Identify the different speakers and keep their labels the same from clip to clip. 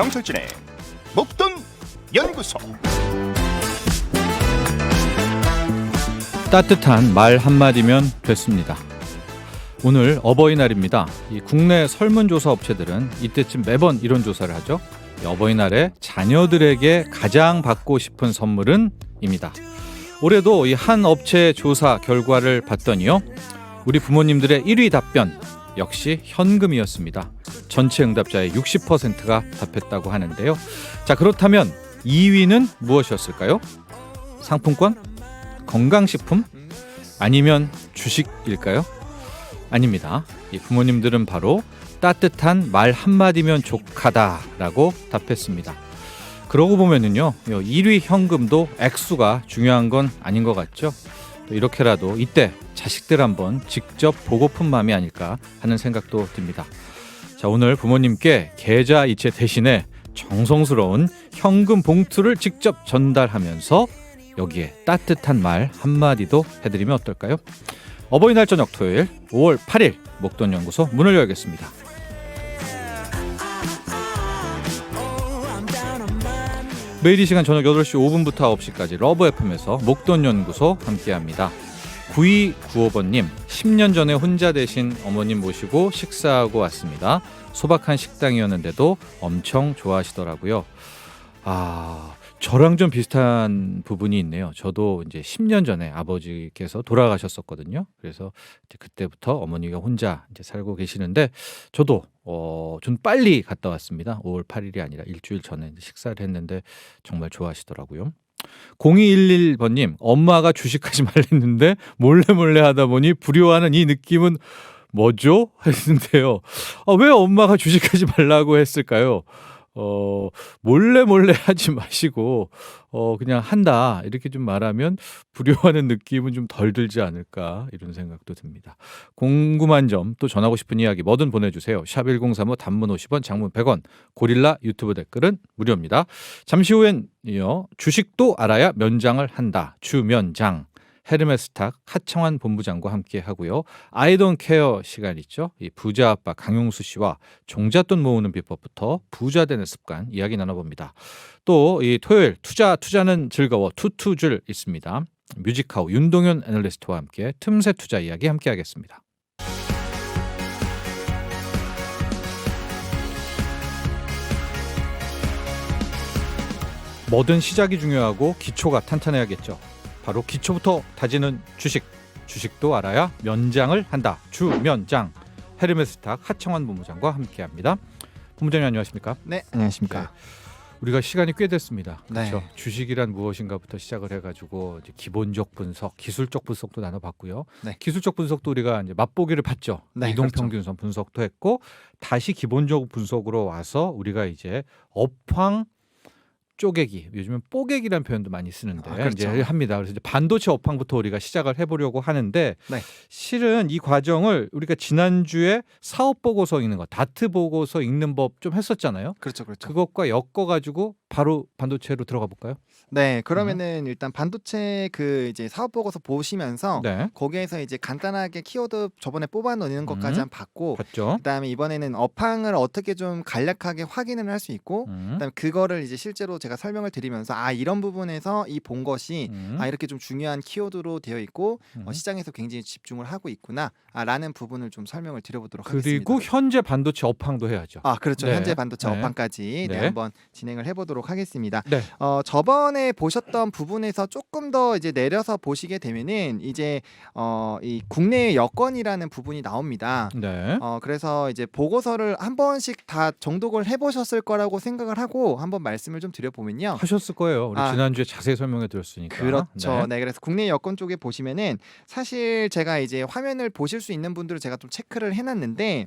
Speaker 1: 정철진의 목돈 연구소.
Speaker 2: 따뜻한 말 한마디면 됐습니다. 오늘 어버이날입니다. 이 국내 설문조사 업체들은 이때쯤 매번 이런 조사를 하죠. 이 어버이날에 자녀들에게 가장 받고 싶은 선물은 입니다. 올해도 이 한 업체 조사 결과를 봤더니요, 우리 부모님들의 1위 답변 역시 현금이었습니다. 전체 응답자의 60%가 답했다고 하는데요. 자, 그렇다면 2위는 무엇이었을까요? 상품권? 건강식품? 아니면 주식일까요? 아닙니다. 이 부모님들은 바로 따뜻한 말 한마디면 족하다라고 답했습니다. 그러고 보면은요, 1위 현금도 액수가 중요한 건 아닌 것 같죠? 또 이렇게라도 이때 자식들 한번 직접 보고픈 마음이 아닐까 하는 생각도 듭니다. 자, 오늘 부모님께 계좌 이체 대신에 정성스러운 현금 봉투를 직접 전달하면서 여기에 따뜻한 말 한마디도 해드리면 어떨까요? 어버이날 저녁 토요일 5월 8일 목돈연구소 문을 열겠습니다. 매일 이 시간 저녁 8시 5분부터 9시까지 러브 FM에서 목돈연구소 함께합니다. 9295번님, 10년 전에 혼자 되신 어머님 모시고 식사하고 왔습니다. 소박한 식당이었는데도 엄청 좋아하시더라고요. 저랑 좀 비슷한 부분이 있네요. 저도 이제 10년 전에 아버지께서 돌아가셨었거든요. 그래서 이제 그때부터 어머니가 혼자 이제 살고 계시는데 저도 좀 빨리 갔다 왔습니다. 5월 8일이 아니라 일주일 전에 이제 식사를 했는데 정말 좋아하시더라고요. 0211번님, 엄마가 주식하지 말랬는데 몰래 하다 보니 불효하는 이 느낌은 뭐죠? 했는데요. 왜 엄마가 주식하지 말라고 했을까요? 몰래 하지 마시고 그냥 한다 이렇게 좀 말하면 불효하는 느낌은 좀 덜 들지 않을까 이런 생각도 듭니다. 궁금한 점 또 전하고 싶은 이야기 뭐든 보내주세요. 샵1035 단문 50원 장문 100원 고릴라 유튜브 댓글은 무료입니다. 잠시 후엔요, 주식도 알아야 면장을 한다 주면장 헤르메스탁 하청환 본부장과 함께 하고요. 아이돈 케어 시간 있죠. 이 부자 아빠 강용수 씨와 종잣돈 모으는 비법부터 부자 되는 습관 이야기 나눠봅니다. 또 이 토요일 투자는 즐거워 투투줄 있습니다. 뮤직하우 윤동현 애널리스트와 함께 틈새 투자 이야기 함께 하겠습니다. 뭐든 시작이 중요하고 기초가 탄탄해야겠죠. 바로 기초부터 다지는 주식도 알아야 면장을 한다. 주면장 헤르메스탁 하청환 본부장과 함께합니다. 본부장님 안녕하십니까?
Speaker 3: 네, 안녕하십니까?
Speaker 2: 네. 우리가 시간이 꽤 됐습니다.
Speaker 3: 네.
Speaker 2: 그렇죠? 주식이란 무엇인가부터 시작을 해가지고 이제 기본적 분석, 기술적 분석도 나눠봤고요.
Speaker 3: 네.
Speaker 2: 기술적 분석도 우리가 이제 맛보기를 봤죠.
Speaker 3: 네,
Speaker 2: 이동평균선 분석도 했고 다시 기본적 분석으로 와서 우리가 이제 업황 쪼개기, 요즘은 뽀개기라는 표현도 많이 쓰는데
Speaker 3: 그렇죠.
Speaker 2: 이제 합니다. 그래서 이제 반도체 업황부터 우리가 시작을 해보려고 하는데
Speaker 3: 네.
Speaker 2: 실은 이 과정을 우리가 지난주에 사업 보고서 읽는 거, 다트 보고서 읽는 법 좀 했었잖아요.
Speaker 3: 그렇죠.
Speaker 2: 그것과 엮어가지고 바로 반도체로 들어가 볼까요?
Speaker 3: 네, 그러면은 일단 반도체 그 이제 사업 보고서 보시면서
Speaker 2: 네,
Speaker 3: 거기에서 이제 간단하게 키워드 저번에 뽑아 놓는 것까지 한 봤고,
Speaker 2: 봤죠.
Speaker 3: 그다음에 이번에는 업황을 어떻게 좀 간략하게 확인을 할 수 있고, 그다음에 그거를 이제 실제로 제가 설명을 드리면서 이런 부분에서 이 본 것이 이렇게 좀 중요한 키워드로 되어 있고 시장에서 굉장히 집중을 하고 있구나라는 부분을 좀 설명을 드려보도록 하겠습니다.
Speaker 2: 그리고 현재 반도체 업황도 해야죠.
Speaker 3: 그렇죠.
Speaker 2: 네.
Speaker 3: 현재 반도체
Speaker 2: 네.
Speaker 3: 업황까지
Speaker 2: 네.
Speaker 3: 한번 진행을 해보도록 하겠습니다.
Speaker 2: 네.
Speaker 3: 저번에 보셨던 부분에서 조금 더 이제 내려서 보시게 되면은 이제 이 국내 여건이라는 부분이 나옵니다.
Speaker 2: 네.
Speaker 3: 그래서 이제 보고서를 한 번씩 다 정독을 해보셨을 거라고 생각을 하고 한번 말씀을 좀 드려보면요.
Speaker 2: 하셨을 거예요. 우리 지난주에 자세히 설명해 드렸으니까.
Speaker 3: 그렇죠. 네, 그래서 국내 여건 쪽에 보시면은 사실 제가 이제 화면을 보실 수 있는 분들을 제가 좀 체크를 해놨는데,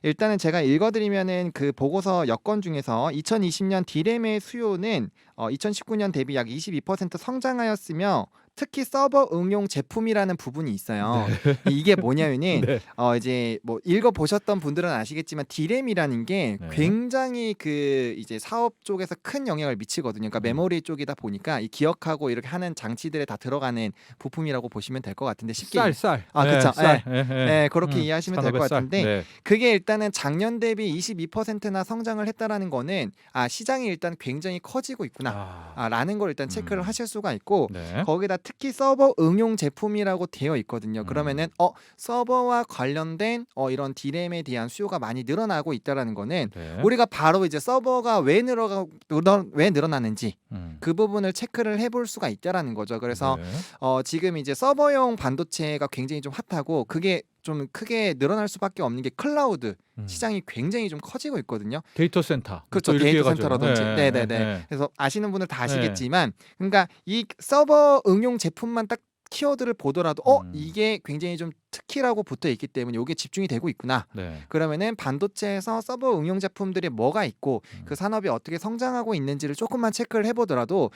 Speaker 3: 일단은 제가 읽어드리면은 그 보고서 여건 중에서 2020년 디램의 수요는 2019년 대비 약 22% 성장하였으며 특히 서버 응용 제품이라는 부분이 있어요. 이게 뭐냐면은
Speaker 2: 네.
Speaker 3: 이제 뭐 읽어 보셨던 분들은 아시겠지만 D램이라는 게
Speaker 2: 네.
Speaker 3: 굉장히 그 이제 사업 쪽에서 큰 영향을 미치거든요. 그러니까 메모리 쪽이다 보니까 이 기억하고 이렇게 하는 장치들에 다 들어가는 부품이라고 보시면 될 것 같은데 쉽게
Speaker 2: 쌀.
Speaker 3: 아, 그쵸.
Speaker 2: 쌀.
Speaker 3: 네, 그렇게 이해하시면 될 것
Speaker 2: 산업의 쌀.
Speaker 3: 같은데
Speaker 2: 네.
Speaker 3: 그게 일단은 작년 대비 22%나 성장을 했다라는 거는 시장이 일단 굉장히 커지고 있구나. 라는 걸 일단 체크를 하실 수가 있고
Speaker 2: 네.
Speaker 3: 거기다 특히 서버 응용 제품이라고 되어 있거든요. 그러면은 서버와 관련된 이런 D램에 대한 수요가 많이 늘어나고 있다라는 거는
Speaker 2: 네.
Speaker 3: 우리가 바로 이제 서버가 왜 늘어나는지 그 부분을 체크를 해볼 수가 있다라는 거죠. 그래서
Speaker 2: 네.
Speaker 3: 지금 이제 서버용 반도체가 굉장히 좀 핫하고 그게 좀 크게 늘어날 수밖에 없는 게 클라우드 시장이 굉장히 좀 커지고 있거든요.
Speaker 2: 데이터 센터.
Speaker 3: 그렇죠.
Speaker 2: 또 이렇게
Speaker 3: 데이터
Speaker 2: 해가지고.
Speaker 3: 센터라든지.
Speaker 2: 네.
Speaker 3: 네네네.
Speaker 2: 네.
Speaker 3: 그래서 아시는 분들 다 아시겠지만 그러니까 이 서버 응용 제품만 딱 키워드를 보더라도 이게 굉장히 좀 특히라고 붙어 있기 때문에 이게 집중이 되고 있구나.
Speaker 2: 네.
Speaker 3: 그러면은 반도체에서 서버 응용 제품들이 뭐가 있고 그 산업이 어떻게 성장하고 있는지를 조금만 체크를 해보더라도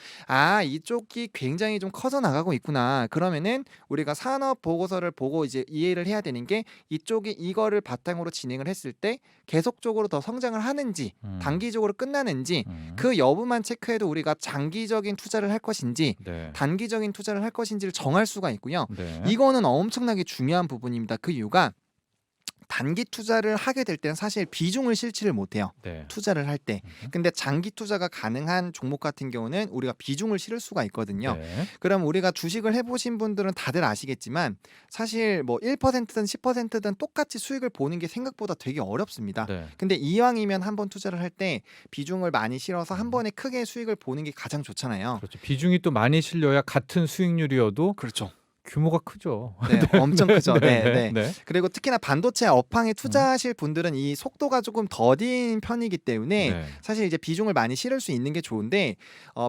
Speaker 3: 이쪽이 굉장히 좀 커져 나가고 있구나. 그러면은 우리가 산업 보고서를 보고 이제 이해를 해야 되는 게 이쪽이 이거를 바탕으로 진행을 했을 때 계속적으로 더 성장을 하는지 단기적으로 끝나는지 그 여부만 체크해도 우리가 장기적인 투자를 할 것인지
Speaker 2: 네.
Speaker 3: 단기적인 투자를 할 것인지를 정할 수가 있고요.
Speaker 2: 네.
Speaker 3: 이거는 엄청나게 중요한 부분입니다. 그 이유가 단기 투자를 하게 될 때는 사실 비중을 실지를 못해요.
Speaker 2: 네.
Speaker 3: 투자를 할 때. 근데 장기 투자가 가능한 종목 같은 경우는 우리가 비중을 실을 수가 있거든요.
Speaker 2: 네.
Speaker 3: 그럼 우리가 주식을 해보신 분들은 다들 아시겠지만 사실 뭐 1%든 10%든 똑같이 수익을 보는 게 생각보다 되게 어렵습니다.
Speaker 2: 네.
Speaker 3: 근데 이왕이면 한번 투자를 할 때 비중을 많이 실어서 한 번에 크게 수익을 보는 게 가장 좋잖아요.
Speaker 2: 그렇죠. 비중이 또 많이 실려야 같은 수익률이어도
Speaker 3: 그렇죠.
Speaker 2: 규모가 크죠.
Speaker 3: 네, 엄청 크죠. 네.
Speaker 2: 네.
Speaker 3: 그리고 특히나 반도체 업황에 투자하실 분들은 이 속도가 조금 더딘 편이기 때문에
Speaker 2: 네.
Speaker 3: 사실 이제 비중을 많이 실을 수 있는 게 좋은데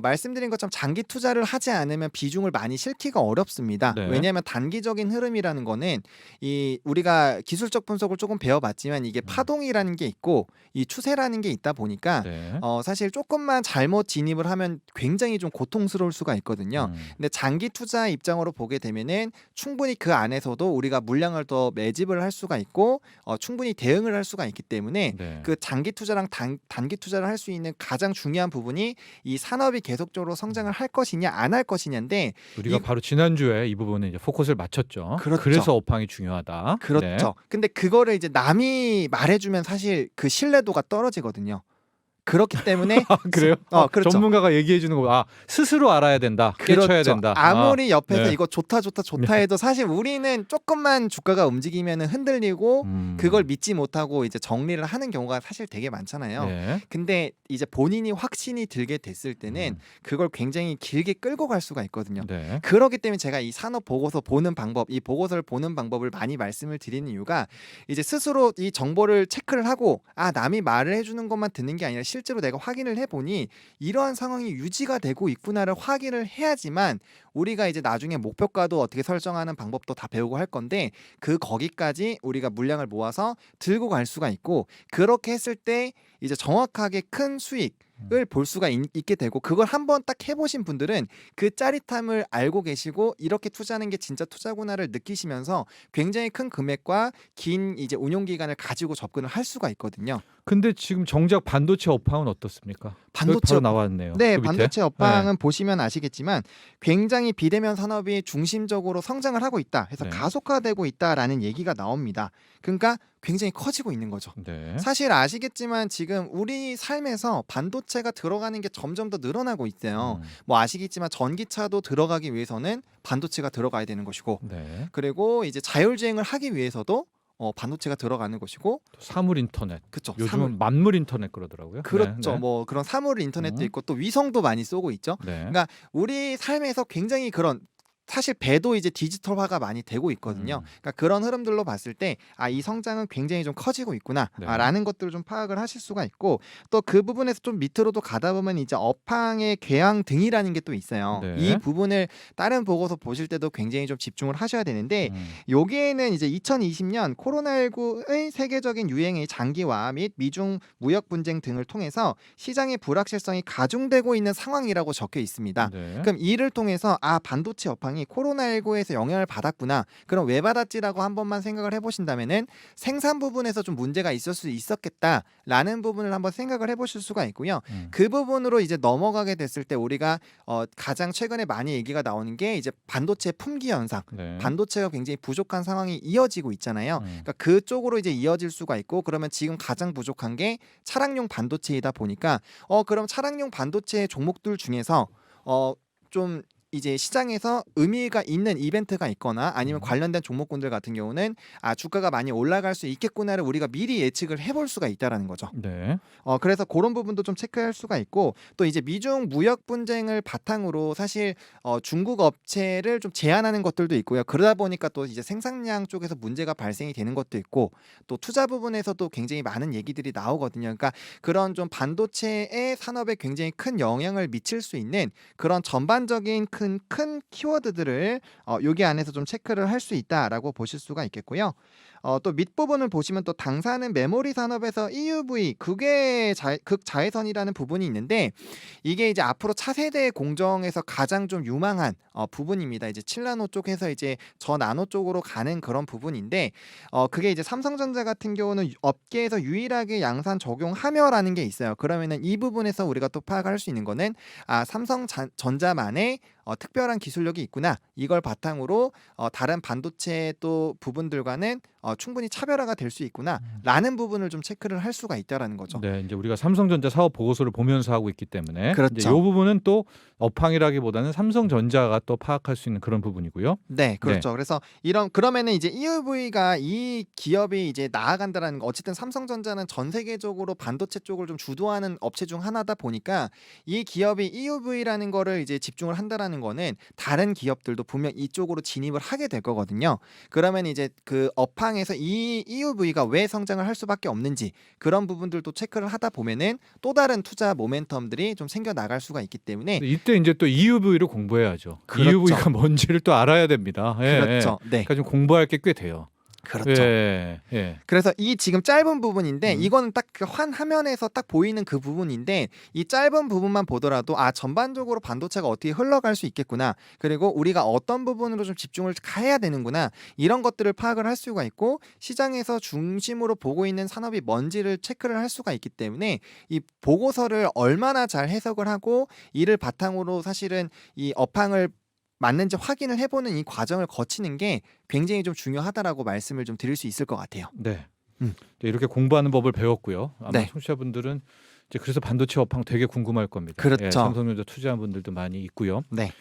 Speaker 3: 말씀드린 것처럼 장기 투자를 하지 않으면 비중을 많이 실기가 어렵습니다.
Speaker 2: 네.
Speaker 3: 왜냐하면 단기적인 흐름이라는 거는 이 우리가 기술적 분석을 조금 배워봤지만 이게 파동이라는 게 있고 이 추세라는 게 있다 보니까
Speaker 2: 네.
Speaker 3: 사실 조금만 잘못 진입을 하면 굉장히 좀 고통스러울 수가 있거든요. 근데 장기 투자 입장으로 보게 되면은 충분히 그 안에서도 우리가 물량을 더 매집을 할 수가 있고 충분히 대응을 할 수가 있기 때문에
Speaker 2: 네.
Speaker 3: 그 장기 투자랑 단기 투자를 할 수 있는 가장 중요한 부분이 이 산업이 계속적으로 성장을 할 것이냐 안 할 것이냐인데
Speaker 2: 우리가 바로 지난주에 이 부분에 이제 포커스를 맞췄죠.
Speaker 3: 그렇죠.
Speaker 2: 그래서 업황이 중요하다.
Speaker 3: 그렇죠.
Speaker 2: 네.
Speaker 3: 근데 그거를 이제 남이 말해주면 사실 그 신뢰도가 떨어지거든요. 그렇기 때문에
Speaker 2: 그래요?
Speaker 3: 그렇죠.
Speaker 2: 전문가가 얘기해 주는 거 스스로 알아야 된다. 깨쳐야 된다.
Speaker 3: 아무리 옆에서
Speaker 2: 네.
Speaker 3: 이거 좋다 해도 사실 우리는 조금만 주가가 움직이면 흔들리고 그걸 믿지 못하고 이제 정리를 하는 경우가 사실 되게 많잖아요.
Speaker 2: 네.
Speaker 3: 근데 이제 본인이 확신이 들게 됐을 때는 그걸 굉장히 길게 끌고 갈 수가 있거든요.
Speaker 2: 네.
Speaker 3: 그렇기 때문에 제가 이 산업 보고서 보는 방법, 이 보고서를 보는 방법을 많이 말씀을 드리는 이유가 이제 스스로 이 정보를 체크를 하고 남이 말을 해주는 것만 듣는 게 아니라 실제로 내가 확인을 해보니 이러한 상황이 유지가 되고 있구나를 확인을 해야지만 우리가 이제 나중에 목표가도 어떻게 설정하는 방법도 다 배우고 할 건데 거기까지 우리가 물량을 모아서 들고 갈 수가 있고 그렇게 했을 때 이제 정확하게 큰 수익을 볼 수가 있게 되고 그걸 한번 딱 해보신 분들은 그 짜릿함을 알고 계시고 이렇게 투자하는 게 진짜 투자구나를 느끼시면서 굉장히 큰 금액과 긴 이제 운용 기간을 가지고 접근을 할 수가 있거든요.
Speaker 2: 근데 지금 정작 반도체 업황은 어떻습니까?
Speaker 3: 반도체
Speaker 2: 바로 나왔네요.
Speaker 3: 네,
Speaker 2: 그 밑에.
Speaker 3: 반도체 업황은 보시면 아시겠지만 굉장히 비대면 산업이 중심적으로 성장을 하고 있다. 해서
Speaker 2: 네.
Speaker 3: 가속화되고 있다라는 얘기가 나옵니다. 그러니까 굉장히 커지고 있는 거죠.
Speaker 2: 네.
Speaker 3: 사실 아시겠지만 지금 우리 삶에서 반도체가 들어가는 게 점점 더 늘어나고 있어요. 뭐 아시겠지만 전기차도 들어가기 위해서는 반도체가 들어가야 되는 것이고
Speaker 2: 네.
Speaker 3: 그리고 이제 자율주행을 하기 위해서도 반도체가 들어가는 것이고
Speaker 2: 또 사물 인터넷.
Speaker 3: 그렇죠.
Speaker 2: 요즘은 만물 인터넷 그러더라고요.
Speaker 3: 그렇죠.
Speaker 2: 네.
Speaker 3: 뭐 그런 사물 인터넷도 있고 또 위성도 많이 쏘고 있죠.
Speaker 2: 네.
Speaker 3: 그러니까 우리 삶에서 굉장히 그런 사실 배도 이제 디지털화가 많이 되고 있거든요. 그러니까 그런 흐름들로 봤을 때 이 성장은 굉장히 좀 커지고 있구나
Speaker 2: 네.
Speaker 3: 라는 것들을 좀 파악을 하실 수가 있고 또 그 부분에서 좀 밑으로도 가다 보면 이제 업황의 궤양 등이라는 게 또 있어요.
Speaker 2: 네.
Speaker 3: 이 부분을 다른 보고서 보실 때도 굉장히 좀 집중을 하셔야 되는데 여기에는 이제 2020년 코로나19의 세계적인 유행의 장기화 및 미중 무역 분쟁 등을 통해서 시장의 불확실성이 가중되고 있는 상황이라고 적혀 있습니다.
Speaker 2: 네.
Speaker 3: 그럼 이를 통해서 반도체 업황이 시장이 코로나19에서 영향을 받았구나. 그럼 왜 받았지라고 한 번만 생각을 해보신다면은 생산 부분에서 좀 문제가 있을 수 있었겠다라는 부분을 한번 생각을 해보실 수가 있고요. 그 부분으로 이제 넘어가게 됐을 때 우리가 가장 최근에 많이 얘기가 나오는 게 이제 반도체 품귀 현상.
Speaker 2: 네.
Speaker 3: 반도체가 굉장히 부족한 상황이 이어지고 있잖아요. 그러니까 그쪽으로 이제 이어질 수가 있고 그러면 지금 가장 부족한 게 차량용 반도체이다 보니까 그럼 차량용 반도체 종목들 중에서 좀 이제 시장에서 의미가 있는 이벤트가 있거나 아니면 관련된 종목군들 같은 경우는 주가가 많이 올라갈 수 있겠구나를 우리가 미리 예측을 해볼 수가 있다라는 거죠.
Speaker 2: 네.
Speaker 3: 그래서 그런 부분도 좀 체크할 수가 있고 또 이제 미중 무역 분쟁을 바탕으로 사실 중국 업체를 좀 제한하는 것들도 있고요. 그러다 보니까 또 이제 생산량 쪽에서 문제가 발생이 되는 것도 있고 또 투자 부분에서도 굉장히 많은 얘기들이 나오거든요. 그러니까 그런 좀 반도체의 산업에 굉장히 큰 영향을 미칠 수 있는 그런 전반적인 큰 키워드들을 여기 안에서 좀 체크를 할 수 있다라고 보실 수가 있겠고요. 또 밑부분을 보시면 또 당사는 메모리 산업에서 EUV 극자외선이라는 부분이 있는데 이게 이제 앞으로 차세대 공정에서 가장 좀 유망한 부분입니다. 이제 7나노 쪽에서 이제 저나노 쪽으로 가는 그런 부분인데 그게 이제 삼성전자 같은 경우는 업계에서 유일하게 양산 적용하며라는 게 있어요. 그러면은 이 부분에서 우리가 또 파악할 수 있는 거는 삼성전자만의 특별한 기술력이 있구나. 이걸 바탕으로 다른 반도체 또 부분들과는 충분히 차별화가 될 수 있구나라는 부분을 좀 체크를 할 수가 있다라는 거죠.
Speaker 2: 네, 이제 우리가 삼성전자 사업 보고서를 보면서 하고 있기 때문에
Speaker 3: 그렇죠.
Speaker 2: 이제 이 부분은 또 업황이라기보다는 삼성전자가 또 파악할 수 있는 그런 부분이고요.
Speaker 3: 네, 그렇죠. 그래서 그러면은 이제 EUV가 이 기업이 이제 나아간다라는 거 어쨌든 삼성전자는 전 세계적으로 반도체 쪽을 좀 주도하는 업체 중 하나다 보니까 이 기업이 EUV라는 거를 이제 집중을 한다라는 거는 다른 기업들도 분명 이쪽으로 진입을 하게 될 거거든요. 그러면 이제 그 업황에서 이 EUV가 왜 성장을 할 수밖에 없는지 그런 부분들도 체크를 하다 보면은 또 다른 투자 모멘텀들이 좀 생겨 나갈 수가 있기 때문에
Speaker 2: 이때 이제 또 EUV를 공부해야죠.
Speaker 3: 그렇죠.
Speaker 2: EUV가 뭔지를 또 알아야 됩니다. 예,
Speaker 3: 그렇죠. 네.
Speaker 2: 그러니까 좀 공부할 게 꽤 돼요.
Speaker 3: 그렇죠.
Speaker 2: 예, 예.
Speaker 3: 그래서 이 지금 짧은 부분인데 이거는 딱 그 화면에서 딱 보이는 그 부분인데 이 짧은 부분만 보더라도 전반적으로 반도체가 어떻게 흘러갈 수 있겠구나. 그리고 우리가 어떤 부분으로 좀 집중을 해야 되는구나. 이런 것들을 파악을 할 수가 있고 시장에서 중심으로 보고 있는 산업이 뭔지를 체크를 할 수가 있기 때문에 이 보고서를 얼마나 잘 해석을 하고 이를 바탕으로 사실은 이 업황을 맞는지 확인을 해보는 이 과정을 거치는 게 굉장히 좀 중요하다라고 말씀을 좀 드릴 수 있을 것 같아요.
Speaker 2: 네. 이렇게 공부하는 법을 배웠고요. 아마
Speaker 3: 네.
Speaker 2: 청취자분들은 이제 그래서 반도체 업황 되게 궁금할 겁니다.
Speaker 3: 그렇죠.
Speaker 2: 예, 삼성전자 투자한 분들도 많이 있고요.
Speaker 3: 네.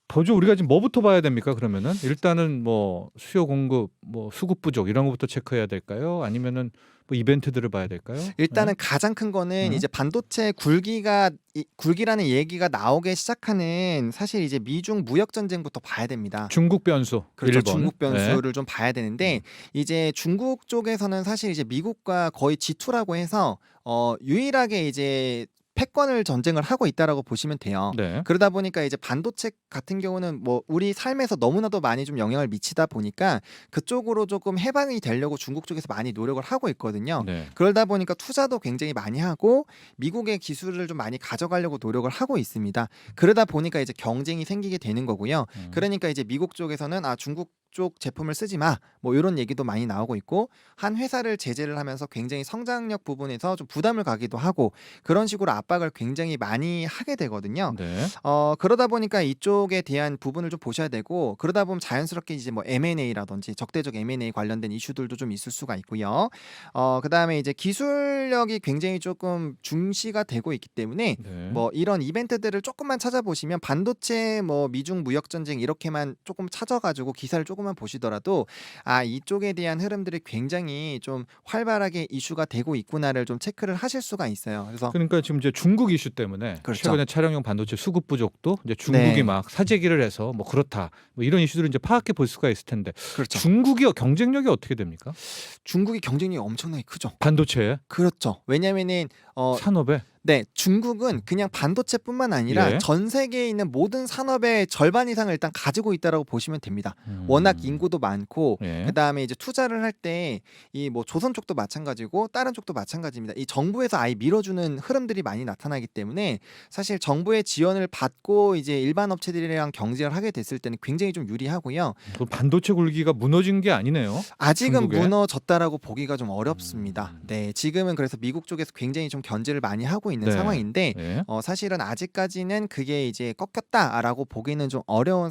Speaker 2: 더죠. 우리가 지금 뭐부터 봐야 됩니까? 그러면은 일단은 뭐 수요 공급, 뭐 수급 부족 이런 것부터 체크해야 될까요? 아니면은 뭐 이벤트들을 봐야 될까요?
Speaker 3: 일단은 가장 큰 거는 이제 반도체 굴기라는 얘기가 나오기 시작하는 사실 이제 미중 무역 전쟁부터 봐야 됩니다.
Speaker 2: 중국 변수,
Speaker 3: 그렇죠.
Speaker 2: 일본.
Speaker 3: 중국 변수를 좀 봐야 되는데 이제 중국 쪽에서는 사실 이제 미국과 거의 G2라고 해서 유일하게 이제 패권을 전쟁을 하고 있다라고 보시면 돼요.
Speaker 2: 네.
Speaker 3: 그러다 보니까 이제 반도체 같은 경우는 뭐 우리 삶에서 너무나도 많이 좀 영향을 미치다 보니까 그쪽으로 조금 해방이 되려고 중국 쪽에서 많이 노력을 하고 있거든요.
Speaker 2: 네.
Speaker 3: 그러다 보니까 투자도 굉장히 많이 하고 미국의 기술을 좀 많이 가져가려고 노력을 하고 있습니다. 그러다 보니까 이제 경쟁이 생기게 되는 거고요. 그러니까 이제 미국 쪽에서는 중국 쪽 제품을 쓰지 마. 뭐 이런 얘기도 많이 나오고 있고 한 회사를 제재를 하면서 굉장히 성장력 부분에서 좀 부담을 가기도 하고 그런 식으로 압박을 굉장히 많이 하게 되거든요.
Speaker 2: 네.
Speaker 3: 그러다 보니까 이쪽에 대한 부분을 좀 보셔야 되고 그러다 보면 자연스럽게 이제 뭐 M&A라든지 적대적 M&A 관련된 이슈들도 좀 있을 수가 있고요. 그다음에 이제 기술력이 굉장히 조금 중시가 되고 있기 때문에
Speaker 2: 네.
Speaker 3: 뭐 이런 이벤트들을 조금만 찾아보시면 반도체 뭐 미중 무역 전쟁 이렇게만 조금 찾아가지고 기사를 조금만 보시더라도 이쪽에 대한 흐름들이 굉장히 좀 활발하게 이슈가 되고 있구나를 좀 체크를 하실 수가 있어요. 그래서
Speaker 2: 그러니까 지금 이제 중국 이슈 때문에
Speaker 3: 그렇죠.
Speaker 2: 최근에 차량용 반도체 수급 부족도 이제 중국이
Speaker 3: 네.
Speaker 2: 막 사재기를 해서 뭐 그렇다 뭐 이런 이슈들을 이제 파악해 볼 수가 있을 텐데
Speaker 3: 그렇죠.
Speaker 2: 중국이 경쟁력이 어떻게 됩니까?
Speaker 3: 중국이 경쟁력이 엄청나게 크죠.
Speaker 2: 반도체에
Speaker 3: 그렇죠. 왜냐면은
Speaker 2: 산업에
Speaker 3: 네, 중국은 그냥 반도체뿐만 아니라
Speaker 2: 예.
Speaker 3: 전 세계에 있는 모든 산업의 절반 이상을 일단 가지고 있다라고 보시면 됩니다. 워낙 인구도 많고
Speaker 2: 예.
Speaker 3: 그다음에 이제 투자를 할 때 이 뭐 조선 쪽도 마찬가지고 다른 쪽도 마찬가지입니다. 이 정부에서 아예 밀어주는 흐름들이 많이 나타나기 때문에 사실 정부의 지원을 받고 이제 일반 업체들이랑 경쟁을 하게 됐을 때는 굉장히 좀 유리하고요.
Speaker 2: 그 반도체 굴기가 무너진 게 아니네요.
Speaker 3: 아직은
Speaker 2: 중국에?
Speaker 3: 무너졌다라고 보기가 좀 어렵습니다. 네, 지금은 그래서 미국 쪽에서 굉장히 좀 견제를 많이 하고 있는
Speaker 2: 네.
Speaker 3: 상황인데
Speaker 2: 예.
Speaker 3: 사실은 아직까지는 그게 이제 꺾였다라고 보기는 좀 어려운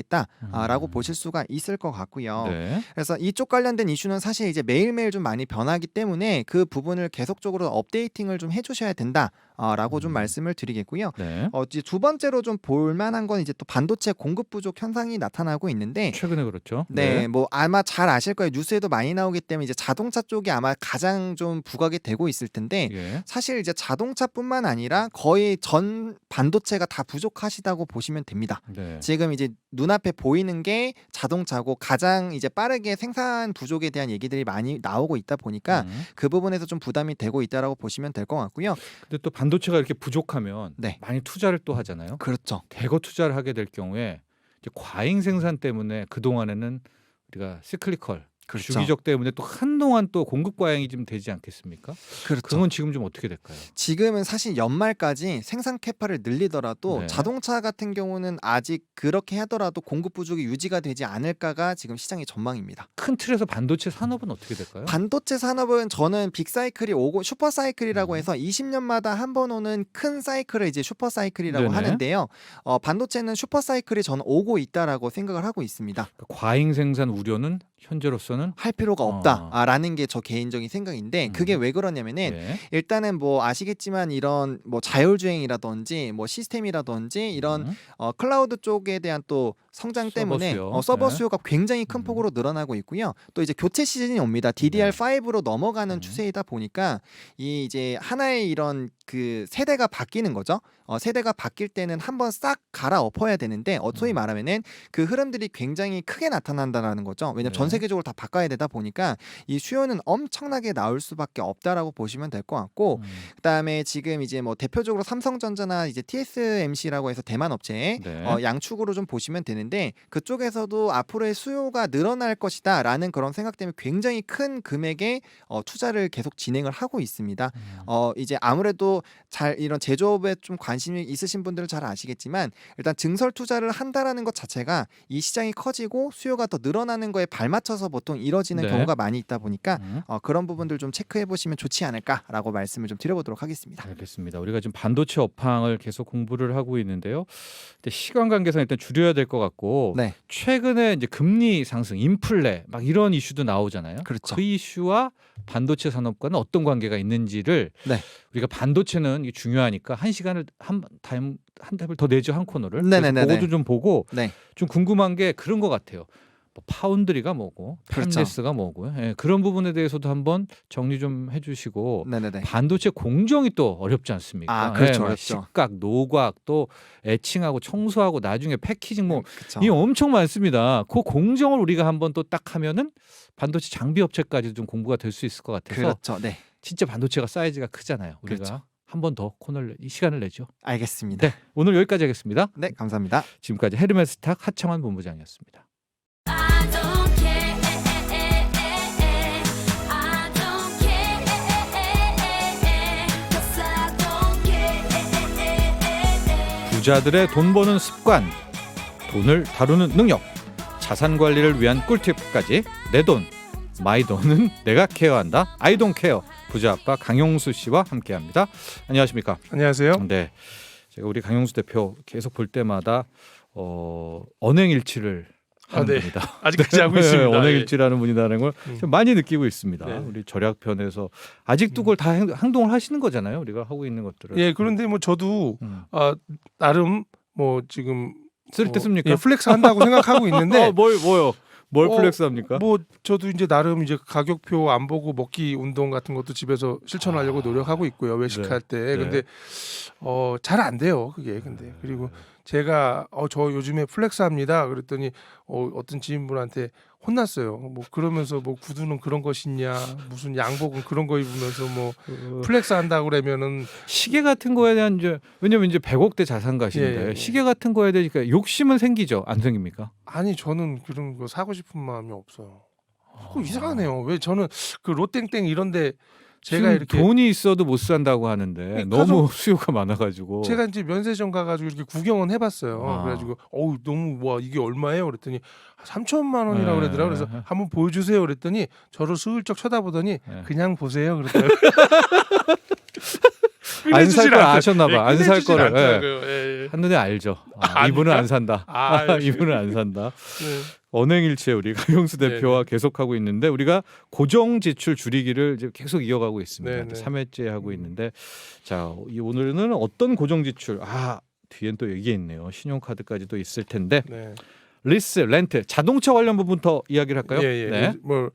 Speaker 3: 상황이겠다라고 보실 수가 있을 것 같고요.
Speaker 2: 네.
Speaker 3: 그래서 이쪽 관련된 이슈는 사실 이제 매일매일 좀 많이 변하기 때문에 그 부분을 계속적으로 업데이팅을 좀 해주셔야 된다라고 좀 말씀을 드리겠고요.
Speaker 2: 네.
Speaker 3: 이제 두 번째로 좀 볼만한 건 이제 또 반도체 공급 부족 현상이 나타나고 있는데
Speaker 2: 최근에 그렇죠.
Speaker 3: 네, 뭐 아마 잘 아실 거예요. 뉴스에도 많이 나오기 때문에 이제 자동차 쪽이 아마 가장 좀 부각이 되고 있을 텐데
Speaker 2: 예.
Speaker 3: 사실 이제 자동차뿐만 아니라 거의 전 반도체가 다 부족하시다고 보시면 됩니다.
Speaker 2: 네.
Speaker 3: 지금 이제 눈앞에 보이는 게 자동차고 가장 이제 빠르게 생산 부족에 대한 얘기들이 많이 나오고 있다 보니까 그 부분에서 좀 부담이 되고 있다라고 보시면 될 것 같고요.
Speaker 2: 근데 또 반도체가 이렇게 부족하면
Speaker 3: 네.
Speaker 2: 많이 투자를 또 하잖아요.
Speaker 3: 그렇죠.
Speaker 2: 대거 투자를 하게 될 경우에 이제 과잉 생산 때문에 그 동안에는 우리가 시클리컬
Speaker 3: 그렇죠.
Speaker 2: 주기적 때문에 또 한동안 또 공급 과잉이 좀 되지 않겠습니까?
Speaker 3: 그렇죠.
Speaker 2: 그건 지금 좀 어떻게 될까요?
Speaker 3: 지금은 사실 연말까지 생산 캐파를 늘리더라도
Speaker 2: 네.
Speaker 3: 자동차 같은 경우는 아직 그렇게 하더라도 공급 부족이 유지가 되지 않을까가 지금 시장의 전망입니다.
Speaker 2: 큰 틀에서 반도체 산업은 어떻게 될까요?
Speaker 3: 반도체 산업은 저는 빅사이클이 오고 슈퍼사이클이라고 해서 20년마다 한 번 오는 큰 사이클을 이제 슈퍼사이클이라고
Speaker 2: 네네.
Speaker 3: 하는데요. 반도체는 슈퍼사이클이 저는 오고 있다라고 생각을 하고 있습니다.
Speaker 2: 그러니까 과잉 생산 우려는 현재로서는
Speaker 3: 할 필요가 없다라는 게 저 개인적인 생각인데 그게 왜 그러냐면은
Speaker 2: 네.
Speaker 3: 일단은 뭐 아시겠지만 이런 뭐 자율주행이라든지 뭐 시스템이라든지 이런 클라우드 쪽에 대한 또 성장
Speaker 2: 서버
Speaker 3: 때문에
Speaker 2: 수요.
Speaker 3: 서버
Speaker 2: 네.
Speaker 3: 수요가 굉장히 큰 폭으로 늘어나고 있고요. 또 이제 교체 시즌이 옵니다. DDR5로 넘어가는 추세이다 보니까 이 이제 하나의 이런 그 세대가 바뀌는 거죠. 세대가 바뀔 때는 한번 싹 갈아엎어야 되는데 소위 말하면은 그 흐름들이 굉장히 크게 나타난다라는 거죠. 왜냐면 전
Speaker 2: 네.
Speaker 3: 세계적으로 다 바꿔야 되다 보니까 이 수요는 엄청나게 나올 수밖에 없다라고 보시면 될 것 같고 그다음에 지금 이제 뭐 대표적으로 삼성전자나 이제 TSMC라고 해서 대만 업체
Speaker 2: 네.
Speaker 3: 양축으로 좀 보시면 되는데 그쪽에서도 앞으로의 수요가 늘어날 것이다라는 그런 생각 때문에 굉장히 큰 금액의 투자를 계속 진행을 하고 있습니다. 이제 아무래도 잘 이런 제조업에 좀 관심이 있으신 분들은 잘 아시겠지만 일단 증설 투자를 한다라는 것 자체가 이 시장이 커지고 수요가 더 늘어나는 거에 발맞춰서 보통 이뤄지는
Speaker 2: 네.
Speaker 3: 경우가 많이 있다 보니까 그런 부분들 좀 체크해 보시면 좋지 않을까라고 말씀을 좀 드려보도록 하겠습니다.
Speaker 2: 알겠습니다. 우리가 지금 반도체 업황을 계속 공부를 하고 있는데요. 근데 시간 관계상 일단 줄여야 될 것 같고
Speaker 3: 네,
Speaker 2: 최근에 이제 금리 상승, 인플레 막 이런 이슈도 나오잖아요.
Speaker 3: 그렇죠.
Speaker 2: 그 이슈와 반도체 산업과는 어떤 관계가 있는지를
Speaker 3: 네.
Speaker 2: 우리가 반도체는 이게 중요하니까 한 시간을 한 답을 더 내죠, 한 코너를.
Speaker 3: 네네네네.
Speaker 2: 그래서 그것도 좀 보고
Speaker 3: 네,
Speaker 2: 좀 궁금한 게 그런 것 같아요. 뭐 파운드리가 뭐고,
Speaker 3: 그렇죠.
Speaker 2: 팸레스가 뭐고요. 예, 그런 부분에 대해서도 한번 정리 좀 해주시고
Speaker 3: 네네네.
Speaker 2: 반도체 공정이 또 어렵지 않습니까?
Speaker 3: 그렇죠,
Speaker 2: 막
Speaker 3: 어렵죠.
Speaker 2: 식각, 노각, 또 애칭하고 청소하고 나중에 패키징 뭐
Speaker 3: 그렇죠.
Speaker 2: 이 엄청 많습니다. 그 공정을 우리가 한번 또 딱 하면은 반도체 장비 업체까지도 좀 공부가 될 수 있을 것 같아서
Speaker 3: 그렇죠. 네,
Speaker 2: 진짜 반도체가 사이즈가 크잖아요. 우리가
Speaker 3: 그렇죠.
Speaker 2: 한 번 더 이 시간을 내죠.
Speaker 3: 알겠습니다.
Speaker 2: 네, 오늘 여기까지 하겠습니다.
Speaker 3: 네, 감사합니다.
Speaker 2: 지금까지 헤르메스탁 하창환 본부장이었습니다.
Speaker 4: I don't care. I don't care. 'Cause I don't care.
Speaker 2: 부자들의 돈 버는 습관, 돈을 다루는 능력, 자산 관리를 위한 꿀팁까지 내 돈, 마이 돈은 내가 케어한다. 아이돈 케어 부자 아빠 강용수 씨와 함께합니다. 안녕하십니까?
Speaker 5: 안녕하세요.
Speaker 2: 네, 제가 우리 강용수 대표 계속 볼 때마다 언행일치를 하는
Speaker 5: 네.
Speaker 2: 분이다.
Speaker 5: 아직까지 하고 있습니다.
Speaker 2: 언행일치라는 분이라는 걸 좀 많이 느끼고 있습니다.
Speaker 5: 네.
Speaker 2: 우리 절약편에서 아직도 그걸 다 행동을 하시는 거잖아요. 우리가 하고 있는 것들을.
Speaker 5: 예, 그런데 뭐 저도 나름 뭐 지금
Speaker 2: 쓸 때 씁니까?
Speaker 5: 예, 플렉스 한다고 생각하고 있는데
Speaker 2: 뭐요? 뭘
Speaker 5: 어,
Speaker 2: 플렉스합니까?
Speaker 5: 뭐 저도 이제 나름 이제 가격표 안 보고 먹기 운동 같은 것도 집에서 실천하려고 노력하고 있고요. 외식할 때.
Speaker 2: 네.
Speaker 5: 근데 잘 안 돼요. 그게 근데 그리고 제가 저 요즘에 플렉스합니다. 그랬더니 어떤 지인분한테 혼났어요. 뭐 그러면서 뭐 구두는 그런 것이냐, 무슨 양복은 그런 거 입으면서 뭐 플렉스 한다고 그러면은
Speaker 2: 시계 같은 거에 대한 이제 왜냐면 이제 100억대 자산가신데
Speaker 5: 예.
Speaker 2: 시계 같은 거에 대니까 욕심은 생기죠. 안 생깁니까?
Speaker 5: 아니 저는 그런 거 사고 싶은 마음이 없어요. 이상하네요. 왜 저는 그 롯땡땡 이런데 제가
Speaker 2: 지금
Speaker 5: 이렇게
Speaker 2: 돈이 있어도 못 산다고 하는데 너무 수요가 많아가지고
Speaker 5: 제가 이제 면세점 가가지고 이렇게 구경은 해봤어요.
Speaker 2: 아.
Speaker 5: 그래가지고 너무 와 이게 얼마예요? 그랬더니 3천만 원이라고
Speaker 2: 네.
Speaker 5: 그러더라고요. 그래서 한번 보여주세요. 그랬더니 저를 슬쩍 쳐다보더니
Speaker 2: 네.
Speaker 5: 그냥 보세요. 그랬더라고요.
Speaker 2: 안 살 걸 아셨나봐. 안 살 거를
Speaker 5: 않더라고요.
Speaker 2: 한눈에 알죠.
Speaker 5: 아,
Speaker 2: 이분은
Speaker 5: 압니까?
Speaker 2: 안 산다.
Speaker 5: 아,
Speaker 2: 이분은 안 산다.
Speaker 5: 네.
Speaker 2: 언행일치에 우리 강용수
Speaker 5: 네,
Speaker 2: 대표와 계속하고 있는데 우리가 고정 지출 줄이기를 이제 계속 이어가고 있습니다.
Speaker 5: 네, 네.
Speaker 2: 3회째 하고 있는데 자, 오늘은 어떤 고정 지출? 뒤엔 또 얘기 있네요. 신용카드까지도 있을 텐데
Speaker 5: 네.
Speaker 2: 리스, 렌트, 자동차 관련 부분부터 이야기를 할까요?
Speaker 5: 예.
Speaker 2: 네.
Speaker 5: 뭐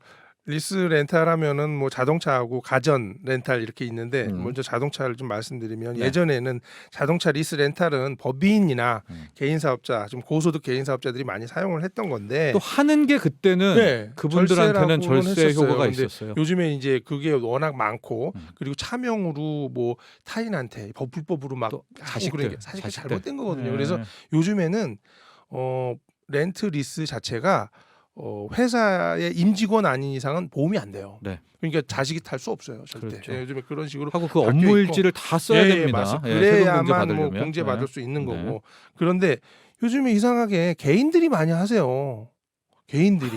Speaker 5: 리스 렌탈 하면은 뭐 자동차하고 가전 렌탈 이렇게 있는데 먼저 자동차를 좀 말씀드리면
Speaker 2: 네.
Speaker 5: 예전에는 자동차 리스 렌탈은 법인이나 개인 사업자, 좀 고소득 개인 사업자들이 많이 사용을 했던 건데
Speaker 2: 또 하는 게 그때는
Speaker 5: 네,
Speaker 2: 그분들한테는
Speaker 5: 절세라고는
Speaker 2: 절세
Speaker 5: 했었어요.
Speaker 2: 효과가
Speaker 5: 근데
Speaker 2: 있었어요.
Speaker 5: 요즘에 이제 그게 워낙 많고 그리고 차명으로 뭐 타인한테 불법으로 막
Speaker 2: 또
Speaker 5: 하고
Speaker 2: 자식들,
Speaker 5: 그런 게 사실
Speaker 2: 자식들.
Speaker 5: 잘못된 거거든요.
Speaker 2: 네.
Speaker 5: 그래서 요즘에는 렌트 리스 자체가 회사의 임직원 아닌 이상은 보험이 안 돼요.
Speaker 2: 네.
Speaker 5: 그러니까 자식이 탈 수 없어요, 절대.
Speaker 2: 그렇죠.
Speaker 5: 예, 요즘에 그런 식으로
Speaker 2: 하고 그
Speaker 5: 바뀌어
Speaker 2: 업무
Speaker 5: 있고.
Speaker 2: 일지를 다 써야
Speaker 5: 예,
Speaker 2: 됩니다.
Speaker 5: 맞습니다.
Speaker 2: 예, 세금 공제
Speaker 5: 그래야만 뭐
Speaker 2: 받으려면.
Speaker 5: 공제 받을
Speaker 2: 네.
Speaker 5: 수 있는 거고.
Speaker 2: 네.
Speaker 5: 그런데 요즘에 이상하게 개인들이 많이 하세요. 개인들이.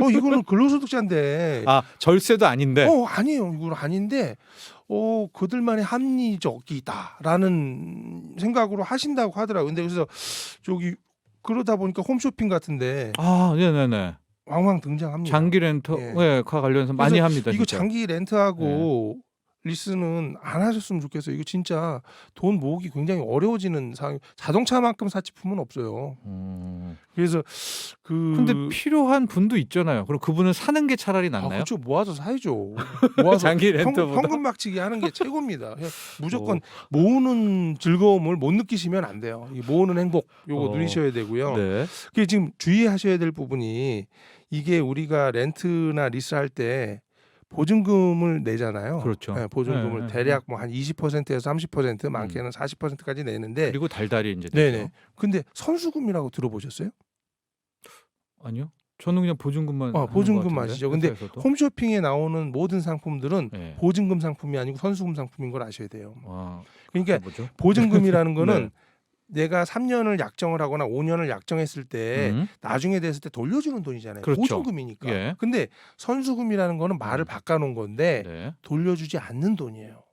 Speaker 5: 이거는 근로소득자인데.
Speaker 2: 절세도 아닌데.
Speaker 5: 아니에요. 이건 아닌데. 그들만의 합리적이다라는 생각으로 하신다고 하더라고요. 근데 그래서 저기 그러다 보니까 홈쇼핑 같은데
Speaker 2: 네네네.
Speaker 5: 왕왕 등장합니다.
Speaker 2: 장기 렌터과
Speaker 5: 예.
Speaker 2: 관련해서 많이 합니다.
Speaker 5: 이거
Speaker 2: 진짜.
Speaker 5: 장기 렌트하고 리스는 안 하셨으면 좋겠어요. 이거 진짜 돈 모으기 굉장히 어려워지는 상황. 자동차만큼 사치품은 없어요. 그래서
Speaker 2: 근데 필요한 분도 있잖아요. 그럼 그분은 사는 게 차라리 낫나요?
Speaker 5: 그렇죠. 모아서 사야죠. 모아서
Speaker 2: 장기 렌터보다.
Speaker 5: 현금 막치기 하는 게 최고입니다. 무조건 모으는 즐거움을 못 느끼시면 안 돼요. 이 모으는 행복 요거 누리셔야 되고요.
Speaker 2: 네.
Speaker 5: 그게 지금 주의하셔야 될 부분이 이게 우리가 렌트나 리스 할 때 보증금을 내잖아요.
Speaker 2: 그렇죠.
Speaker 5: 네, 보증금을
Speaker 2: 네,
Speaker 5: 대략 뭐 한 20%에서 30% 많게는 40%까지 내는데.
Speaker 2: 그리고 달달이 이제 되죠.
Speaker 5: 네네. 근데 선수금이라고 들어보셨어요?
Speaker 2: 아니요. 저는 그냥 보증금만.
Speaker 5: 보증금 아시죠? 근데
Speaker 2: 회사에서도.
Speaker 5: 홈쇼핑에 나오는 모든 상품들은
Speaker 2: 네.
Speaker 5: 보증금 상품이 아니고 선수금 상품인 걸 아셔야 돼요. 그러니까
Speaker 2: 뭐죠?
Speaker 5: 보증금이라는 거는
Speaker 2: 네.
Speaker 5: 내가 3년을 약정을 하거나 5년을 약정했을 때 나중에 됐을 때 돌려주는 돈이잖아요.
Speaker 2: 그렇죠.
Speaker 5: 보증금이니까.
Speaker 2: 예.
Speaker 5: 근데 선수금이라는 거는 말을 바꿔놓은 건데
Speaker 2: 네.
Speaker 5: 돌려주지 않는 돈이에요.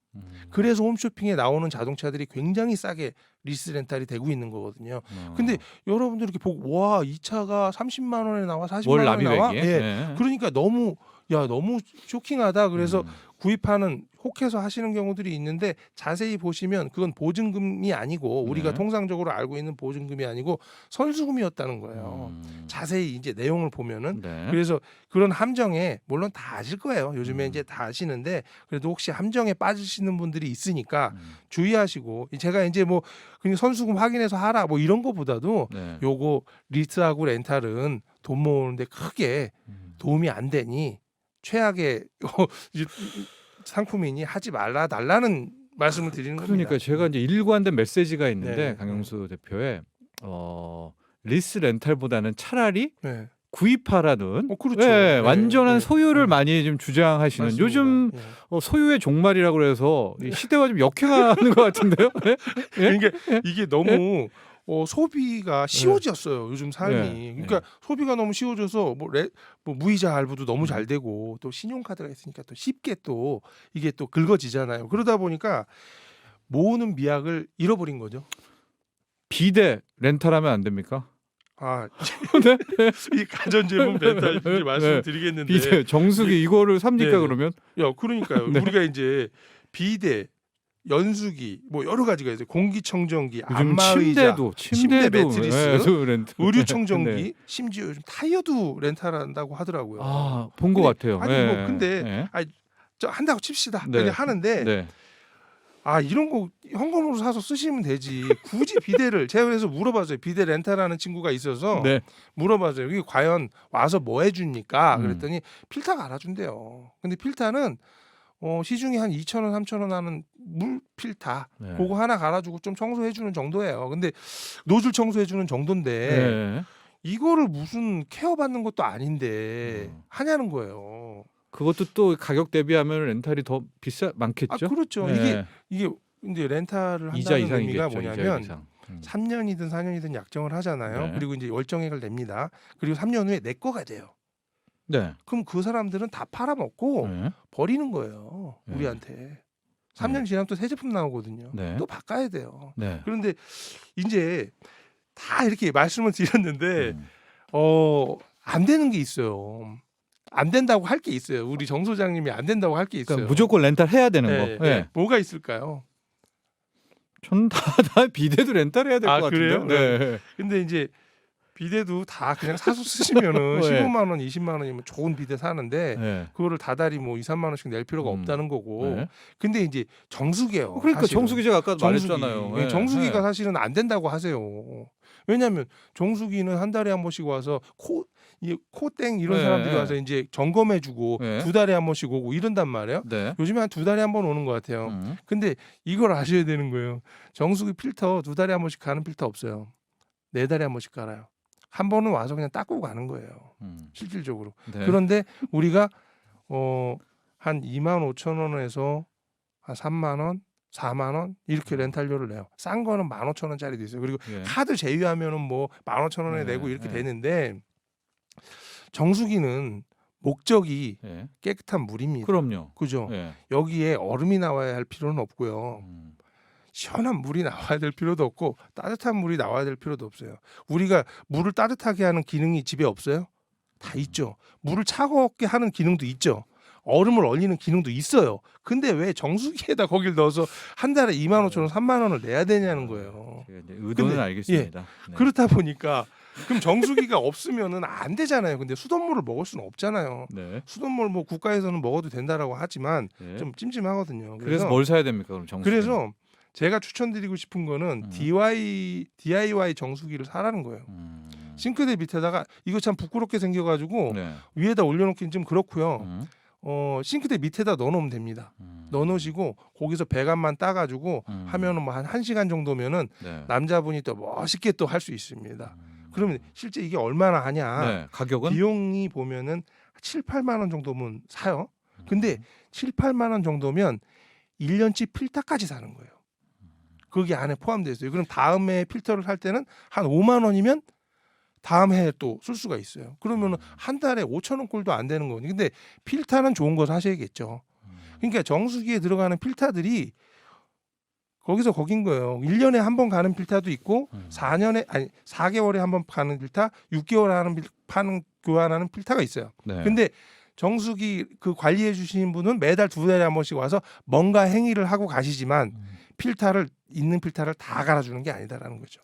Speaker 5: 그래서 홈쇼핑에 나오는 자동차들이 굉장히 싸게 리스 렌탈이 되고 있는 거거든요. 근데 여러분들 이렇게 보고 와, 이 차가 30만 원에 나와 40만
Speaker 2: 월
Speaker 5: 원에 나와?
Speaker 2: 납입액이.
Speaker 5: 예.
Speaker 2: 네.
Speaker 5: 그러니까 너무 쇼킹하다. 그래서 구입하는 혹해서 하시는 경우들이 있는데 자세히 보시면 그건 보증금이 아니고 우리가
Speaker 2: 네.
Speaker 5: 통상적으로 알고 있는 보증금이 아니고 선수금이었다는 거예요. 자세히 이제 내용을 보면은
Speaker 2: 네.
Speaker 5: 그래서 그런 함정에 물론 다 아실 거예요. 요즘에 이제 다 아시는데 그래도 혹시 함정에 빠지시는 분들이 있으니까 주의하시고 제가 이제 뭐 그냥 선수금 확인해서 하라 뭐 이런 거보다도
Speaker 2: 네.
Speaker 5: 요거 리스하고 렌탈은 돈 모으는데 크게 도움이 안 되니 최악의 상품이니 하지 말라 달라는 말씀을 드리는 겁니다.
Speaker 2: 그러니까 제가 이제 일관된 메시지가 있는데
Speaker 5: 네.
Speaker 2: 강용수 대표의 리스 렌탈보다는 차라리
Speaker 5: 네.
Speaker 2: 구입하라는
Speaker 5: 그렇죠.
Speaker 2: 예,
Speaker 5: 네,
Speaker 2: 완전한
Speaker 5: 네.
Speaker 2: 소유를 많이 좀 주장하시는
Speaker 5: 맞습니다.
Speaker 2: 요즘
Speaker 5: 예.
Speaker 2: 소유의 종말이라고 그래서 이 시대와 좀 역행하는 것 같은데요. 예?
Speaker 5: 그러니까 이게 너무 소비가 쉬워졌어요. 요즘 삶이.
Speaker 2: 네.
Speaker 5: 그러니까 소비가 너무 쉬워져서 뭐 무이자 할부도 너무 잘 되고 또 신용카드가 있으니까 또 쉽게 또 이게 또 긁어지잖아요. 그러다 보니까 모으는 미학을 잃어버린 거죠.
Speaker 2: 비대 렌탈하면 안 됩니까?
Speaker 5: 네? 이 가전제품 렌탈 이제 말씀드리겠는데
Speaker 2: 비대 정수기 이거를 삽니까
Speaker 5: 네.
Speaker 2: 그러면?
Speaker 5: 그러니까요.
Speaker 2: 네.
Speaker 5: 우리가 이제 비대 연수기 뭐 여러 가지가 있어요. 공기청정기,
Speaker 2: 요즘
Speaker 5: 안마의자, 침대
Speaker 2: 침대도
Speaker 5: 매트리스,
Speaker 2: 렌트.
Speaker 5: 의류청정기,
Speaker 2: 네.
Speaker 5: 심지어 요즘 타이어도 렌탈한다고 하더라고요.
Speaker 2: 본 것
Speaker 5: 근데
Speaker 2: 같아요.
Speaker 5: 아니
Speaker 2: 예.
Speaker 5: 뭐 근데
Speaker 2: 예.
Speaker 5: 저 한다고 칩시다.
Speaker 2: 네.
Speaker 5: 그냥 하는데
Speaker 2: 네.
Speaker 5: 아 이런 거 현금으로 사서 쓰시면 되지. 굳이 비데를 제가 그래서 물어봤어요. 비데 렌탈하는 친구가 있어서
Speaker 2: 네.
Speaker 5: 물어봤어요. 이게 과연 와서 뭐 해줍니까?
Speaker 2: 음.
Speaker 5: 그랬더니 필터 갈아준대요. 근데 필터는 시중에 한 2,000원, 3,000원 하는 물 필터
Speaker 2: 네.
Speaker 5: 그거 하나 갈아주고 좀 청소해주는 정도예요. 근데 노즐 청소해주는 정도인데
Speaker 2: 네.
Speaker 5: 이거를 무슨 케어 받는 것도 아닌데
Speaker 2: 음.
Speaker 5: 하냐는 거예요.
Speaker 2: 그것도 또 가격 대비하면 렌탈이 더 많겠죠?
Speaker 5: 아 그렇죠.
Speaker 2: 네.
Speaker 5: 이게 이제 렌탈을
Speaker 2: 이자
Speaker 5: 한다는 의미가
Speaker 2: 이상이겠죠.
Speaker 5: 뭐냐면
Speaker 2: 이자 이상.
Speaker 5: 3년이든 4년이든 약정을 하잖아요.
Speaker 2: 네.
Speaker 5: 그리고 이제 월정액을 냅니다. 그리고 3년 후에 내 거가 돼요.
Speaker 2: 네.
Speaker 5: 그럼 그 사람들은 다 팔아먹고
Speaker 2: 네.
Speaker 5: 버리는 거예요.
Speaker 2: 네.
Speaker 5: 우리한테. 3년 지나면 또 새 제품 나오거든요.
Speaker 2: 네.
Speaker 5: 또 바꿔야 돼요.
Speaker 2: 네.
Speaker 5: 그런데 이제 다 이렇게 말씀을 드렸는데
Speaker 2: 음.
Speaker 5: 안 되는 게 있어요. 안 된다고 할 게 있어요. 우리 정 소장님이 안 된다고 할 게 있어요.
Speaker 2: 그러니까 무조건 렌탈 해야 되는
Speaker 5: 네,
Speaker 2: 거.
Speaker 5: 네.
Speaker 2: 네.
Speaker 5: 뭐가 있을까요?
Speaker 2: 저는 다 비데도 렌탈해야 될
Speaker 5: 아,
Speaker 2: 것 같은데요.
Speaker 5: 그래요?
Speaker 2: 네.
Speaker 5: 근데 이제 비데도 다 그냥 사서 쓰시면은
Speaker 2: 네.
Speaker 5: 15만 원, 20만 원이면 좋은 비데 사는데
Speaker 2: 네.
Speaker 5: 그거를 다달이 뭐 2, 3만 원씩 낼 필요가 없다는 거고.
Speaker 2: 네.
Speaker 5: 근데 이제 정수기예요.
Speaker 2: 그러니까
Speaker 5: 사실은.
Speaker 2: 정수기 제가 아까
Speaker 5: 정수기.
Speaker 2: 말했잖아요. 네.
Speaker 5: 정수기가
Speaker 2: 네.
Speaker 5: 사실은 안 된다고 하세요. 왜냐하면 정수기는 한 달에 한 번씩 와서 코땡 이런
Speaker 2: 네.
Speaker 5: 사람들이 와서 이제 점검해주고
Speaker 2: 네.
Speaker 5: 2달에 한 번씩 오고 이런단 말이에요.
Speaker 2: 네.
Speaker 5: 요즘에 한 2달에 한 번 오는 것 같아요. 근데 이걸 아셔야 되는 거예요. 정수기 필터 2달에 한 번씩 가는 필터 없어요. 4달에 한 번씩 갈아요. 한 번은 와서 그냥 닦고 가는 거예요. 실질적으로.
Speaker 2: 네.
Speaker 5: 그런데 우리가 한 25,000원에서 한 3만 원, 4만 원 이렇게 렌탈료를 내요. 싼 거는 15,000원짜리도 있어요. 그리고
Speaker 2: 예.
Speaker 5: 카드 제휴하면은 뭐 15,000원에
Speaker 2: 네,
Speaker 5: 내고 이렇게
Speaker 2: 네.
Speaker 5: 되는데 정수기는 목적이
Speaker 2: 예.
Speaker 5: 깨끗한 물입니다.
Speaker 2: 그럼요.
Speaker 5: 그죠?
Speaker 2: 예.
Speaker 5: 여기에 얼음이 나와야 할 필요는 없고요. 시원한 물이 나와야 될 필요도 없고 따뜻한 물이 나와야 될 필요도 없어요. 우리가 물을 따뜻하게 하는 기능이 집에 없어요? 다 있죠. 물을 차갑게 하는 기능도 있죠. 얼음을 얼리는 기능도 있어요. 근데 왜 정수기에다 거길 넣어서 한 달에 25,000원, 3만 원을 내야 되냐는 거예요.
Speaker 2: 제가 이제 의도는
Speaker 5: 근데,
Speaker 2: 알겠습니다. 네.
Speaker 5: 그렇다 보니까 그럼 정수기가 없으면은 안 되잖아요. 근데 수돗물을 먹을 수는 없잖아요.
Speaker 2: 네.
Speaker 5: 수돗물 뭐 국가에서는 먹어도 된다라고 하지만
Speaker 2: 네.
Speaker 5: 좀 찜찜하거든요.
Speaker 2: 그래서 뭘 사야 됩니까, 그럼 정수?
Speaker 5: 그래서 제가 추천드리고 싶은 거는 DIY 정수기를 사라는 거예요. 싱크대 밑에다가 이거 참 부끄럽게 생겨가지고
Speaker 2: 네.
Speaker 5: 위에다 올려놓긴 좀 그렇고요.
Speaker 2: 음.
Speaker 5: 싱크대 밑에다 넣어놓으면 됩니다. 넣어놓으시고 거기서 배관만 따가지고 하면은 뭐 한 1시간 정도면은
Speaker 2: 네.
Speaker 5: 남자분이 또 멋있게 또 할 수 있습니다. 그러면 실제 이게 얼마나 하냐?
Speaker 2: 네. 가격은
Speaker 5: 비용이 보면은 7, 8만 원 정도면 사요. 근데 7, 8만 원 정도면 1년치 필터까지 사는 거예요. 거기 안에 포함되어 있어요. 그럼 다음에 필터를 살 때는 한 5만 원이면 다음 해에 또 쓸 수가 있어요. 그러면은 한 달에 5,000원 꼴도 안 되는 거니. 근데 필터는 좋은 거 사셔야겠죠. 그러니까 정수기에 들어가는 필터들이 거기서 거긴 거예요. 1년에 한 번 가는 필터도 있고 4개월에 한 번 가는 필터, 6개월에 교환하는 필터가 있어요.
Speaker 2: 네.
Speaker 5: 근데 정수기 그 관리해 주시는 분은 매달 2달에 한 번씩 와서 뭔가 행위를 하고 가시지만 필터를 있는 필터를 다 갈아주는 게 아니다라는 거죠.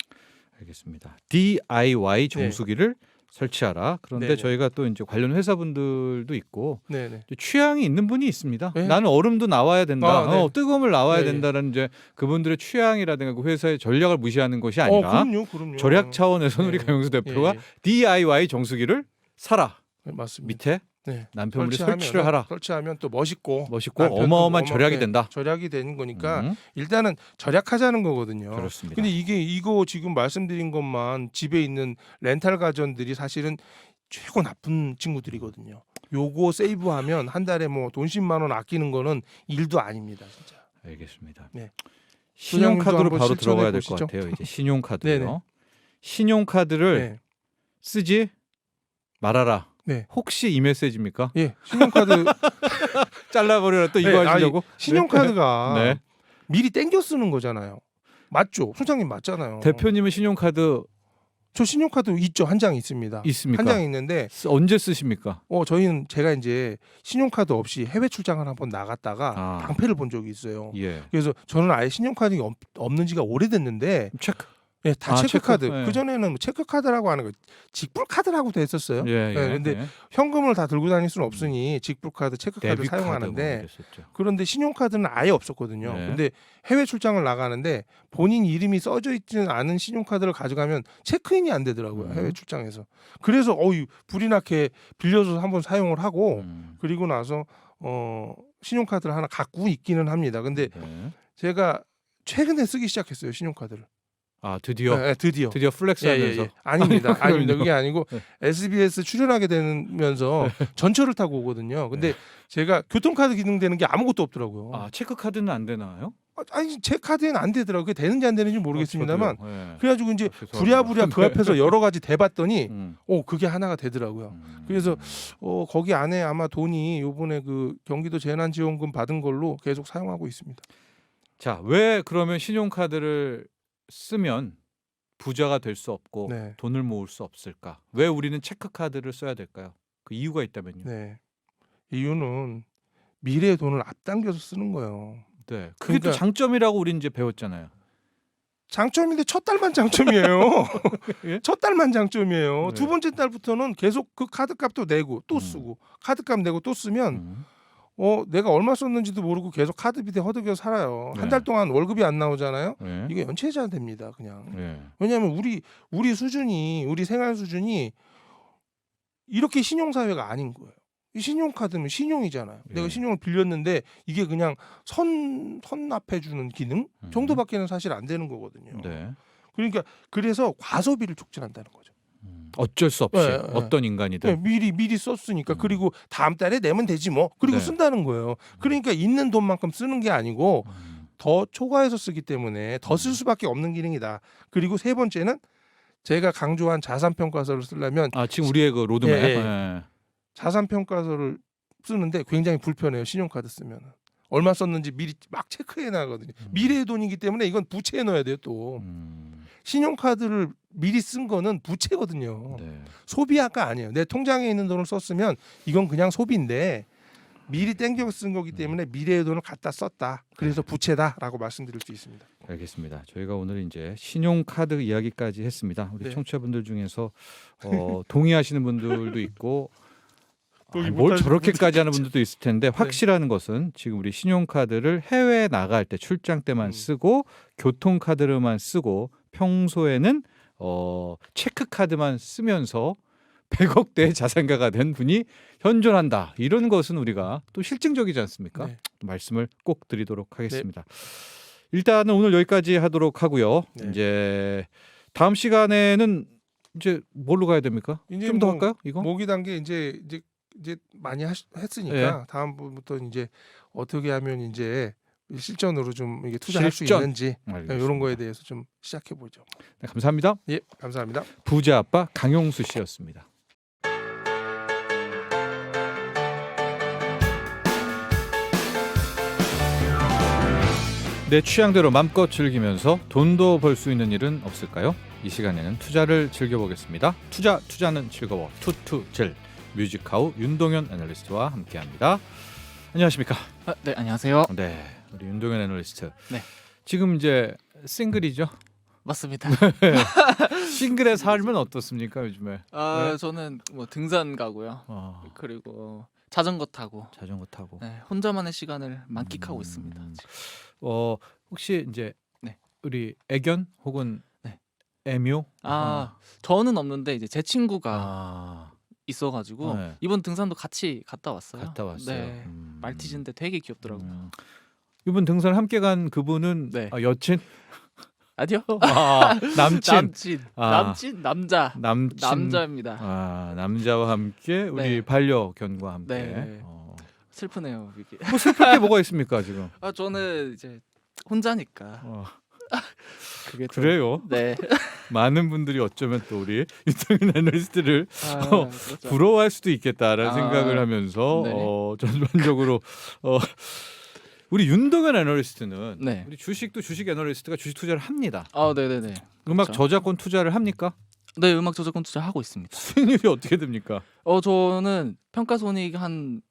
Speaker 2: 알겠습니다. DIY 정수기를 설치하라. 그런데
Speaker 5: 네네.
Speaker 2: 저희가 또 이제 관련 회사분들도 있고
Speaker 5: 네네.
Speaker 2: 취향이 있는 분이 있습니다.
Speaker 5: 네.
Speaker 2: 나는 얼음도 나와야 된다.
Speaker 5: 네.
Speaker 2: 뜨거움을 나와야
Speaker 5: 네.
Speaker 2: 된다는 이제 그분들의 취향이라든가 그 회사의 전략을 무시하는 것이 아니라
Speaker 5: 그럼요.
Speaker 2: 절약 차원에서는
Speaker 5: 네.
Speaker 2: 우리 강용수 대표가
Speaker 5: 예,
Speaker 2: DIY 정수기를 사라.
Speaker 5: 예. 맞습니다.
Speaker 2: 밑에
Speaker 5: 네.
Speaker 2: 남편분이 설치를 하라.
Speaker 5: 설치하면 또 멋있고
Speaker 2: 멋있고 어마어마한 절약이 된다.
Speaker 5: 절약이 되는 거니까
Speaker 2: 음,
Speaker 5: 일단은 절약하자는 거거든요.
Speaker 2: 그렇습니다.
Speaker 5: 근데 이거 지금 말씀드린 것만 집에 있는 렌탈 가전들이 사실은 최고 나쁜 친구들이거든요. 요거 세이브하면 한 달에 뭐 돈 10만 원 아끼는 거는 일도 아닙니다, 진짜.
Speaker 2: 알겠습니다.
Speaker 5: 네.
Speaker 2: 신용카드로
Speaker 5: 한번
Speaker 2: 바로
Speaker 5: 실천해
Speaker 2: 들어가야 될 것
Speaker 5: 보시죠.
Speaker 2: 같아요. 이제 신용카드요.
Speaker 5: 네네.
Speaker 2: 신용카드를
Speaker 5: 네.
Speaker 2: 쓰지 말아라.
Speaker 5: 네.
Speaker 2: 혹시 이 메시지입니까?
Speaker 5: 예, 신용카드
Speaker 2: 잘라버려라 또 이거
Speaker 5: 네,
Speaker 2: 하시려고?
Speaker 5: 신용카드가
Speaker 2: 네.
Speaker 5: 미리 땡겨 쓰는 거잖아요. 맞죠? 소장님 맞잖아요.
Speaker 2: 대표님은 신용카드
Speaker 5: 저 신용카드 있죠. 한 장 있습니다.
Speaker 2: 있습니까?
Speaker 5: 한 장 있는데
Speaker 2: 언제 쓰십니까?
Speaker 5: 저희는 제가 이제 신용카드 없이 해외 출장을 한번 나갔다가 방패를 본 적이 있어요.
Speaker 2: 예.
Speaker 5: 그래서 저는 아예 신용카드가 없는 지가 오래됐는데
Speaker 2: 체크.
Speaker 5: 예, 다
Speaker 2: 아,
Speaker 5: 체크카드.
Speaker 2: 체크, 예.
Speaker 5: 그전에는 체크카드라고 하는 거 직불카드라고도 했었어요.
Speaker 2: 예, 예,
Speaker 5: 근데
Speaker 2: 예.
Speaker 5: 현금을 다 들고 다닐 수는 없으니 직불카드, 체크카드
Speaker 2: 데뷔 카드
Speaker 5: 사용하는데
Speaker 2: 뭐 이랬었죠.
Speaker 5: 그런데 신용카드는 아예 없었거든요.
Speaker 2: 네.
Speaker 5: 근데 해외 출장을 나가는데 본인 이름이 써져 있지는 않은 신용카드를 가져가면 체크인이 안 되더라고요. 해외 출장에서. 그래서 불이 나게 빌려서 한번 사용을 하고 그리고 나서 신용카드를 하나 갖고 있기는 합니다. 근데
Speaker 2: 네.
Speaker 5: 제가 최근에 쓰기 시작했어요. 신용카드를.
Speaker 2: 아 드디어
Speaker 5: 네, 드디어.
Speaker 2: 플렉스하면서
Speaker 5: 아닙니다.
Speaker 2: 그럼요.
Speaker 5: 아닙니다. 그게 아니고
Speaker 2: 네.
Speaker 5: SBS 출연하게 되면서 전철을 타고 오거든요. 근데 제가 교통카드 기능되는 게 아무것도 없더라고요.
Speaker 2: 아 체크 카드는 안 되나요?
Speaker 5: 아니 제 카드에는 안 되더라고요. 그게 되는지 안 되는지 모르겠습니다만
Speaker 2: 저도요. 예.
Speaker 5: 그래가지고 이제
Speaker 2: 죄송합니다.
Speaker 5: 부랴부랴 그 앞에서 여러 가지 대봤더니 그게 하나가 되더라고요. 그래서 거기 안에 아마 돈이 요번에 그 경기도 재난지원금 받은 걸로 계속 사용하고 있습니다.
Speaker 2: 자, 왜 그러면 신용카드를 쓰면 부자가 될 수 없고
Speaker 5: 네.
Speaker 2: 돈을 모을 수 없을까? 왜 우리는 체크카드를 써야 될까요? 그 이유가 있다면요.
Speaker 5: 네. 이유는 미래의 돈을 앞당겨서 쓰는 거예요.
Speaker 2: 네. 그게 또
Speaker 5: 그러니까-
Speaker 2: 장점이라고 우리 이제 배웠잖아요.
Speaker 5: 장점인데 첫 달만 장점이에요.
Speaker 2: 예?
Speaker 5: 첫 달만 장점이에요.
Speaker 2: 네.
Speaker 5: 두 번째 달부터는 계속 그 카드값도 내고 또 쓰고 카드값 내고 또 쓰면 내가 얼마 썼는지도 모르고 계속 카드비에 허덕여 살아요.
Speaker 2: 네.
Speaker 5: 한 달 동안 월급이 안 나오잖아요.
Speaker 2: 네.
Speaker 5: 이게 연체자 됩니다. 그냥.
Speaker 2: 네.
Speaker 5: 왜냐하면 우리 수준이 우리 생활 수준이 이렇게 신용사회가 아닌 거예요. 이 신용카드는 신용이잖아요.
Speaker 2: 예.
Speaker 5: 내가 신용을 빌렸는데 이게 그냥 선납해주는 기능 정도밖에는 사실 안 되는 거거든요.
Speaker 2: 네.
Speaker 5: 그러니까 그래서 과소비를 촉진한다는 거죠.
Speaker 2: 어쩔 수 없이
Speaker 5: 네, 네.
Speaker 2: 어떤 인간이든
Speaker 5: 미리 썼으니까 그리고 다음 달에 내면 되지 뭐. 그리고
Speaker 2: 네.
Speaker 5: 쓴다는 거예요. 그러니까 있는 돈만큼 쓰는 게 아니고 더 초과해서 쓰기 때문에 더 쓸 수밖에 없는 기능이다. 그리고 세 번째는 제가 강조한 자산평가서를 쓰려면
Speaker 2: 아 지금 우리의 그 로드맵
Speaker 5: 예, 예.
Speaker 2: 예.
Speaker 5: 자산평가서를 쓰는데 굉장히 불편해요. 신용카드 쓰면 얼마 썼는지 미리 막 체크해 나가거든요. 미래의 돈이기 때문에 이건 부채에 넣어야 돼요. 또 신용카드를 미리 쓴 거는 부채거든요.
Speaker 2: 네.
Speaker 5: 소비아가 아니에요. 내 통장에 있는 돈을 썼으면 이건 그냥 소비인데 미리 땡겨 쓴 거기 때문에 미래의 돈을 갖다 썼다. 그래서 부채다라고 말씀드릴 수 있습니다.
Speaker 2: 알겠습니다. 저희가 오늘 이제 신용카드 이야기까지 했습니다. 우리
Speaker 5: 네.
Speaker 2: 청취자분들 중에서 동의하시는 분들도 있고
Speaker 5: 동의
Speaker 2: 뭘
Speaker 5: 못하시는
Speaker 2: 저렇게까지 하는 분들도 있을 텐데 확실한 것은 지금 우리 신용카드를 해외에 나갈 때 출장 때만 쓰고 교통카드로만 쓰고 평소에는 체크카드만 쓰면서 100억대의 자산가가 된 분이 현존한다. 이런 것은 우리가 또 실증적이지 않습니까?
Speaker 5: 네.
Speaker 2: 말씀을 꼭 드리도록 하겠습니다. 일단은 오늘 여기까지 하도록 하고요.
Speaker 5: 네.
Speaker 2: 이제 다음 시간에는 이제 뭘로 가야 됩니까?
Speaker 5: 이제
Speaker 2: 좀 더
Speaker 5: 뭐
Speaker 2: 할까요? 이거?
Speaker 5: 모기 단계 이제 많이 했으니까
Speaker 2: 예.
Speaker 5: 다음부터 이제 어떻게 하면 이제 실전으로 좀 이게 투자할 수
Speaker 2: 실전.
Speaker 5: 있는지
Speaker 2: 알겠습니다.
Speaker 5: 이런 거에 대해서 좀 시작해 보죠.
Speaker 2: 네, 감사합니다.
Speaker 5: 예, 감사합니다.
Speaker 2: 부자 아빠 강용수 씨였습니다. 내 취향대로 맘껏 즐기면서 돈도 벌 수 있는 일은 없을까요? 이 시간에는 투자를 즐겨보겠습니다. 투자는 즐거워. 투투젤 뮤직하우 윤동현 애널리스트와 함께합니다. 안녕하십니까?
Speaker 6: 네, 안녕하세요.
Speaker 2: 네, 우리 윤동현 애널리스트.
Speaker 6: 네.
Speaker 2: 지금 이제 싱글이죠?
Speaker 6: 맞습니다.
Speaker 2: 싱글의 삶은 어떻습니까 요즘에? 네.
Speaker 6: 저는 뭐 등산 가고요. 그리고 자전거 타고
Speaker 2: 자전거 타고.
Speaker 6: 혼자만의 시간을 만끽하고 있습니다.
Speaker 2: 혹시 이제
Speaker 6: 네.
Speaker 2: 우리 애견 혹은
Speaker 6: 네.
Speaker 2: 애묘?
Speaker 6: 저는 없는데 이제 제 친구가
Speaker 2: 아,
Speaker 6: 있어가지고
Speaker 2: 네.
Speaker 6: 이번 등산도 같이 갔다 왔어요.
Speaker 2: 갔다 왔어요.
Speaker 6: 네. 말티즈인데 되게 귀엽더라고요.
Speaker 2: 이번 등산 함께 간 그분은
Speaker 6: 네.
Speaker 2: 여친?
Speaker 6: 아니요.
Speaker 2: 남친.
Speaker 6: 남자.
Speaker 2: 남친.
Speaker 6: 남자입니다.
Speaker 2: 남자와 함께 우리
Speaker 6: 네.
Speaker 2: 반려견과 함께.
Speaker 6: 네. 슬프네요. 이게.
Speaker 2: 뭐 슬플 게 뭐가 있습니까 지금?
Speaker 6: 저는 이제 혼자니까. 그게 좀-
Speaker 2: 그래요.
Speaker 6: 네.
Speaker 2: 많은 분들이 어쩌면 또 우리 윤동현 애널리스트를
Speaker 6: 그렇죠.
Speaker 2: 부러워할 수도 있겠다라는 생각을 하면서
Speaker 6: 네.
Speaker 2: 전반적으로 우리 윤동현 애널리스트는
Speaker 6: 네.
Speaker 2: 우리 주식도 주식 애널리스트가 주식 투자를 합니다.
Speaker 6: 네네네.
Speaker 2: 음악
Speaker 6: 그렇죠.
Speaker 2: 저작권 투자를 합니까?
Speaker 6: 네, 음악 저작권 투자 하고 있습니다.
Speaker 2: 수익률이 어떻게 됩니까?
Speaker 6: 저는 평가손익 한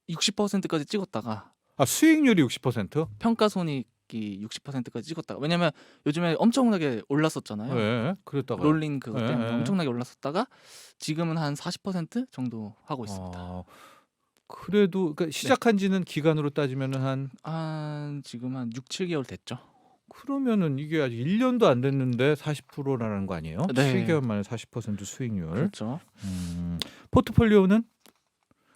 Speaker 6: 60%까지 찍었다가
Speaker 2: 수익률이 60%?
Speaker 6: 평가손익 인기 60%까지 찍었다가 왜냐면 요즘에 엄청나게 올랐었잖아요.
Speaker 2: 네, 그랬다가
Speaker 6: 롤린 그것 때문에
Speaker 2: 네.
Speaker 6: 엄청나게 올랐었다가 지금은 한 40% 정도 하고 있습니다.
Speaker 2: 그래도 그러니까 시작한 지는 기간으로 따지면은 한
Speaker 6: 지금 한 6, 7개월 됐죠.
Speaker 2: 그러면은 이게 아직 1년도 안 됐는데 40%라는 거 아니에요?
Speaker 6: 네.
Speaker 2: 7개월 만에 40% 수익률.
Speaker 6: 그렇죠.
Speaker 2: 포트폴리오는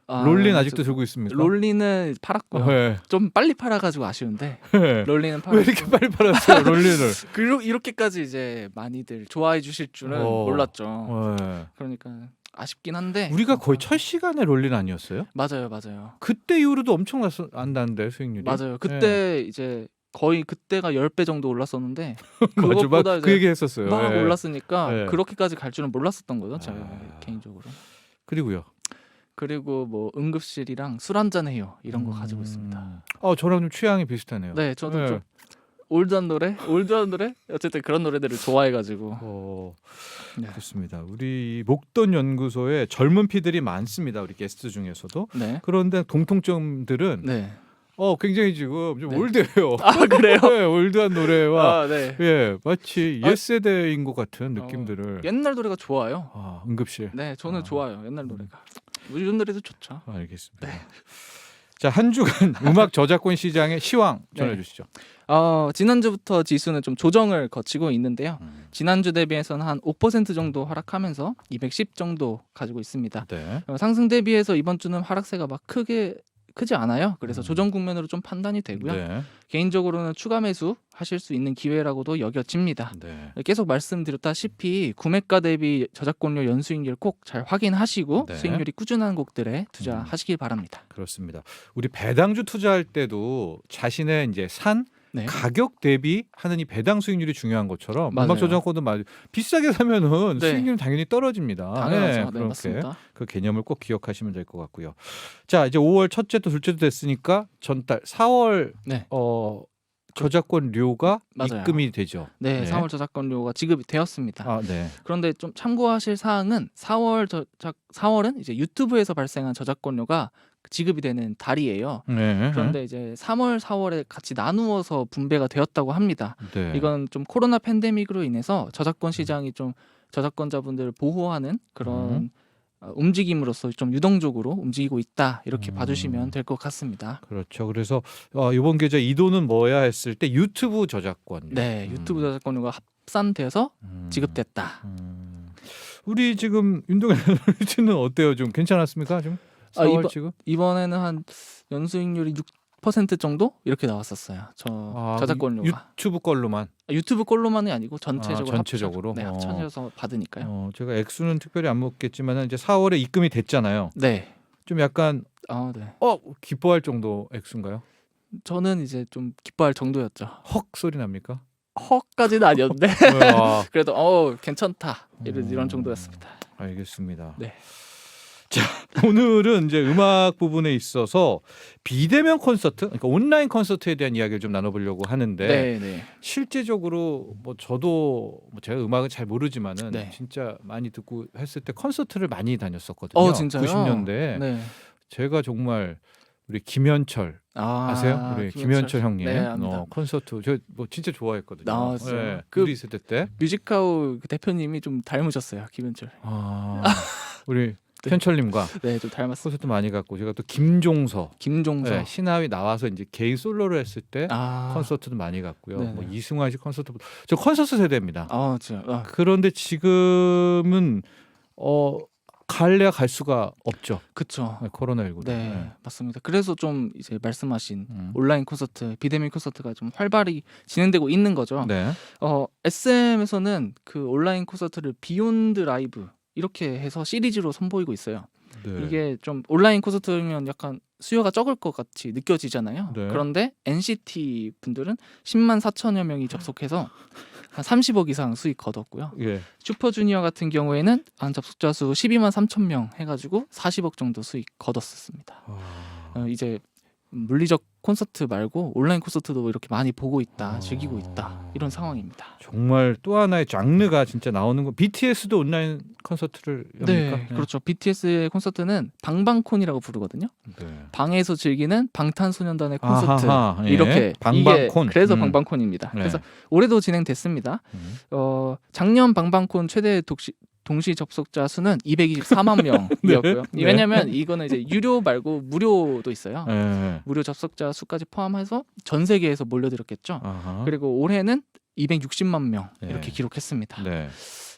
Speaker 2: 롤린 아직도 들고 있습니까?
Speaker 6: 롤린은 팔았고요.
Speaker 2: 네.
Speaker 6: 좀 빨리 팔아가지고 아쉬운데
Speaker 2: 네.
Speaker 6: 롤린은
Speaker 2: 왜
Speaker 6: 팔았고
Speaker 2: 이렇게 빨리 팔았어요, 롤린을?
Speaker 6: 그리고 이렇게까지 이제 많이들 좋아해 주실 줄은 몰랐죠.
Speaker 2: 네.
Speaker 6: 그러니까 아쉽긴 한데
Speaker 2: 우리가 거의 첫 시간에 롤린 아니었어요?
Speaker 6: 맞아요.
Speaker 2: 그때 이후로도 엄청 안다는데 수익률이.
Speaker 6: 맞아요. 그때 이제 거의 그때가 10배 정도 올랐었는데
Speaker 2: 맞아,
Speaker 6: 그것보다
Speaker 2: 그 얘기 했었어요.
Speaker 6: 막
Speaker 2: 네.
Speaker 6: 올랐으니까
Speaker 2: 네.
Speaker 6: 그렇게까지 갈 줄은 몰랐었던 거죠. 제가 개인적으로.
Speaker 2: 그리고요.
Speaker 6: 그리고 뭐 응급실이랑 술 한잔 해요. 이런 거 가지고 있습니다.
Speaker 2: 저랑 좀 취향이 비슷하네요.
Speaker 6: 네, 저도
Speaker 2: 네.
Speaker 6: 좀 올드한 노래 어쨌든 그런 노래들을 좋아해가지고 네.
Speaker 2: 그렇습니다. 우리 목돈 연구소에 젊은 피들이 많습니다. 우리 게스트 중에서도.
Speaker 6: 네.
Speaker 2: 그런데 공통점들은
Speaker 6: 네.
Speaker 2: 굉장히 지금 좀
Speaker 6: 네.
Speaker 2: 올드해요.
Speaker 6: 아 그래요?
Speaker 2: 네, 올드한 노래와
Speaker 6: 아 네.
Speaker 2: 예, 마치 옛 세대인 것 같은 느낌들을.
Speaker 6: 옛날 노래가 좋아요.
Speaker 2: 응급실.
Speaker 6: 네, 저는 좋아요. 옛날 노래가. 요즘 노래도 좋죠.
Speaker 2: 알겠습니다. 자, 한 주간 음악 저작권 시장의 시황 전해주시죠.
Speaker 6: 지난주부터 지수는 좀 조정을 거치고 있는데요. 지난주 대비해서는 한 5% 정도 하락하면서 210 정도 가지고 있습니다.
Speaker 2: 네.
Speaker 6: 상승 대비해서 이번 주는 하락세가 막 크지 않아요. 그래서 조정 국면으로 좀 판단이 되고요.
Speaker 2: 네.
Speaker 6: 개인적으로는 추가 매수 하실 수 있는 기회라고도 여겨집니다.
Speaker 2: 네.
Speaker 6: 계속 말씀드렸다시피 구매가 대비 저작권료 연수익률 꼭 잘 확인하시고
Speaker 2: 네.
Speaker 6: 수익률이 꾸준한 곡들에 투자하시길 바랍니다.
Speaker 2: 그렇습니다. 우리 배당주 투자할 때도 자신의 이제 산
Speaker 6: 네.
Speaker 2: 가격 대비 하는 이 배당 수익률이 중요한 것처럼
Speaker 6: 맞아요.
Speaker 2: 음악 저작권도 비싸게 사면은
Speaker 6: 네.
Speaker 2: 수익률은 당연히 떨어집니다.
Speaker 6: 당연하죠. 네,
Speaker 2: 그렇게
Speaker 6: 맞습니다.
Speaker 2: 그 개념을 꼭 기억하시면 될 것 같고요. 자, 이제 5월 첫째 또 둘째도 됐으니까 전달 4월
Speaker 6: 네.
Speaker 2: 저작권료가
Speaker 6: 맞아요.
Speaker 2: 입금이 되죠.
Speaker 6: 네,
Speaker 2: 네.
Speaker 6: 4월 저작권료가 지급이 되었습니다.
Speaker 2: 네.
Speaker 6: 그런데 좀 참고하실 사항은 4월은 이제 유튜브에서 발생한 저작권료가 지급이 되는 달이에요.
Speaker 2: 네.
Speaker 6: 그런데 이제 3월, 4월에 같이 나누어서 분배가 되었다고 합니다.
Speaker 2: 네.
Speaker 6: 이건 좀 코로나 팬데믹으로 인해서 저작권 시장이 좀 저작권자분들을 보호하는 그런 움직임으로써 좀 유동적으로 움직이고 있다 이렇게 봐주시면 될 것 같습니다.
Speaker 2: 그렇죠. 그래서 이번 계좌 이 돈은 뭐야 했을 때 유튜브 저작권.
Speaker 6: 네, 유튜브 저작권료가 합산돼서 지급됐다.
Speaker 2: 우리 지금 윤동현 씨는 어때요? 좀 괜찮았습니까? 좀 4월 지금?
Speaker 6: 이번에는 한 연수익률이 6% 정도 이렇게 나왔었어요. 저작권료가
Speaker 2: 유튜브 걸로만.
Speaker 6: 유튜브 걸로만이 아니고 전체적으로
Speaker 2: 전체적으로.
Speaker 6: 네, 합쳐져서 받으니까요.
Speaker 2: 제가 액수는 특별히 안 묻겠지만 이제 4월에 입금이 됐잖아요.
Speaker 6: 네.
Speaker 2: 좀 약간
Speaker 6: 네.
Speaker 2: 기뻐할 정도 액수인가요?
Speaker 6: 저는 이제 좀 기뻐할 정도였죠.
Speaker 2: 헉 소리 납니까?
Speaker 6: 헉까지는 아니었는데
Speaker 2: 네,
Speaker 6: 그래도 괜찮다 이런 정도였습니다.
Speaker 2: 알겠습니다.
Speaker 6: 네.
Speaker 2: 자, 오늘은 이제 음악 부분에 있어서 비대면 콘서트, 그러니까 온라인 콘서트에 대한 이야기를 좀 나눠보려고 하는데
Speaker 6: 네.
Speaker 2: 실제적으로 저도 제가 음악은 잘 모르지만은
Speaker 6: 네.
Speaker 2: 진짜 많이 듣고 했을 때 콘서트를 많이 다녔었거든요.
Speaker 6: 진짜요?
Speaker 2: 90년대
Speaker 6: 네.
Speaker 2: 제가 정말 우리 김현철 아세요? 우리 김현철 형님
Speaker 6: 네, 압니다.
Speaker 2: 콘서트 저 진짜 좋아했거든요.
Speaker 6: 진짜요?
Speaker 2: 우리 세대 때
Speaker 6: 뮤직하우 그 대표님이 좀 닮으셨어요, 김현철.
Speaker 2: 우리
Speaker 6: 네.
Speaker 2: 현철님과
Speaker 6: 네, 좀 닮았어요.
Speaker 2: 콘서트 많이 갔고 제가 또 김종서 신하위 나와서 이제 개인 솔로를 했을 때 콘서트도 많이 갔고요.
Speaker 6: 네네.
Speaker 2: 뭐 이승환 씨 콘서트 저 콘서트 세대입니다.
Speaker 6: 진짜.
Speaker 2: 그런데 지금은 갈래야 갈 수가 없죠.
Speaker 6: 그렇죠.
Speaker 2: 코로나19.
Speaker 6: 네, 맞습니다. 그래서 좀 이제 말씀하신 온라인 콘서트, 비대면 콘서트가 좀 활발히 진행되고 있는 거죠.
Speaker 2: 네.
Speaker 6: SM에서는 그 온라인 콘서트를 비욘드 라이브 이렇게 해서 시리즈로 선보이고 있어요.
Speaker 2: 네.
Speaker 6: 이게 좀 온라인 콘서트면 약간 수요가 적을 것 같이 느껴지잖아요.
Speaker 2: 네.
Speaker 6: 그런데 NCT 분들은 10만 4천여 명이 접속해서 한 30억 이상 수익 거뒀고요.
Speaker 2: 예.
Speaker 6: 슈퍼주니어 같은 경우에는 한 접속자 수 12만 3천 명 해가지고 40억 정도 수익 거뒀었습니다. 이제 물리적 콘서트 말고 온라인 콘서트도 이렇게 많이 보고 있다, 즐기고 있다 이런 상황입니다.
Speaker 2: 정말 또 하나의 장르가 진짜 나오는 거. BTS도 온라인 콘서트를 엽니까?
Speaker 6: 네, 그렇죠. BTS의 콘서트는 방방콘이라고 부르거든요.
Speaker 2: 네.
Speaker 6: 방에서 즐기는 방탄소년단의 콘서트
Speaker 2: 아하하, 예.
Speaker 6: 이렇게
Speaker 2: 방방콘.
Speaker 6: 이게 그래서 방방콘입니다.
Speaker 2: 네.
Speaker 6: 그래서 올해도 진행됐습니다. 작년 방방콘 최대 동시 접속자 수는 224만 명이었고요.
Speaker 2: 네.
Speaker 6: 왜냐하면 이거는 이제 유료 말고 무료도 있어요.
Speaker 2: 네.
Speaker 6: 무료 접속자 수까지 포함해서 전 세계에서 몰려들었겠죠.
Speaker 2: 아하.
Speaker 6: 그리고 올해는 260만 명
Speaker 2: 네.
Speaker 6: 이렇게 기록했습니다.
Speaker 2: 네.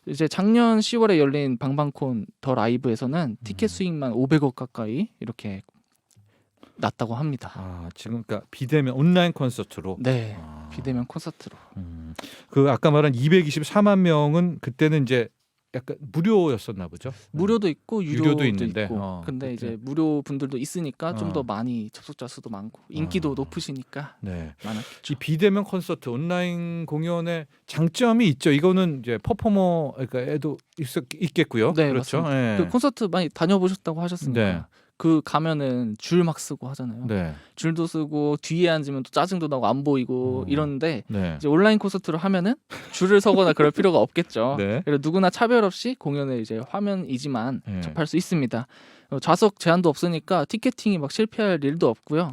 Speaker 6: 이제 작년 10월에 열린 방방콘 더 라이브에서는 티켓 수익만 500억 가까이 이렇게 났다고 합니다.
Speaker 2: 아, 지금 그러니까 비대면 온라인 콘서트로.
Speaker 6: 네,
Speaker 2: 아.
Speaker 6: 비대면 콘서트로.
Speaker 2: 그 아까 말한 224만 명은 그때는 이제 약간 무료였었나 보죠.
Speaker 6: 무료도 있고
Speaker 2: 유료도
Speaker 6: 유료도
Speaker 2: 있는데,
Speaker 6: 있고. 근데
Speaker 2: 그때.
Speaker 6: 이제 무료 분들도 있으니까 좀
Speaker 2: 어.
Speaker 6: 더 많이 접속자 수도 많고 인기도 높으시니까
Speaker 2: 네.
Speaker 6: 많았겠죠.
Speaker 2: 이 비대면 콘서트 온라인 공연의 장점이 있죠. 이거는 이제 퍼포머 그러니까에도 있겠고요.
Speaker 6: 네,
Speaker 2: 그렇죠.
Speaker 6: 맞습니다.
Speaker 2: 네.
Speaker 6: 그 콘서트 많이 다녀보셨다고 하셨으니까
Speaker 2: 네.
Speaker 6: 그 가면은 줄 막 쓰고 하잖아요.
Speaker 2: 네.
Speaker 6: 줄도 쓰고 뒤에 앉으면 또 짜증도 나고 안 보이고 이러는데
Speaker 2: 네.
Speaker 6: 이제 온라인 콘서트를 하면은 줄을 서거나 그럴 필요가 없겠죠.
Speaker 2: 네.
Speaker 6: 그래서 누구나 차별 없이 공연을 이제 화면이지만
Speaker 2: 네.
Speaker 6: 접할 수 있습니다. 좌석 제한도 없으니까 티켓팅이 막 실패할 일도 없고요.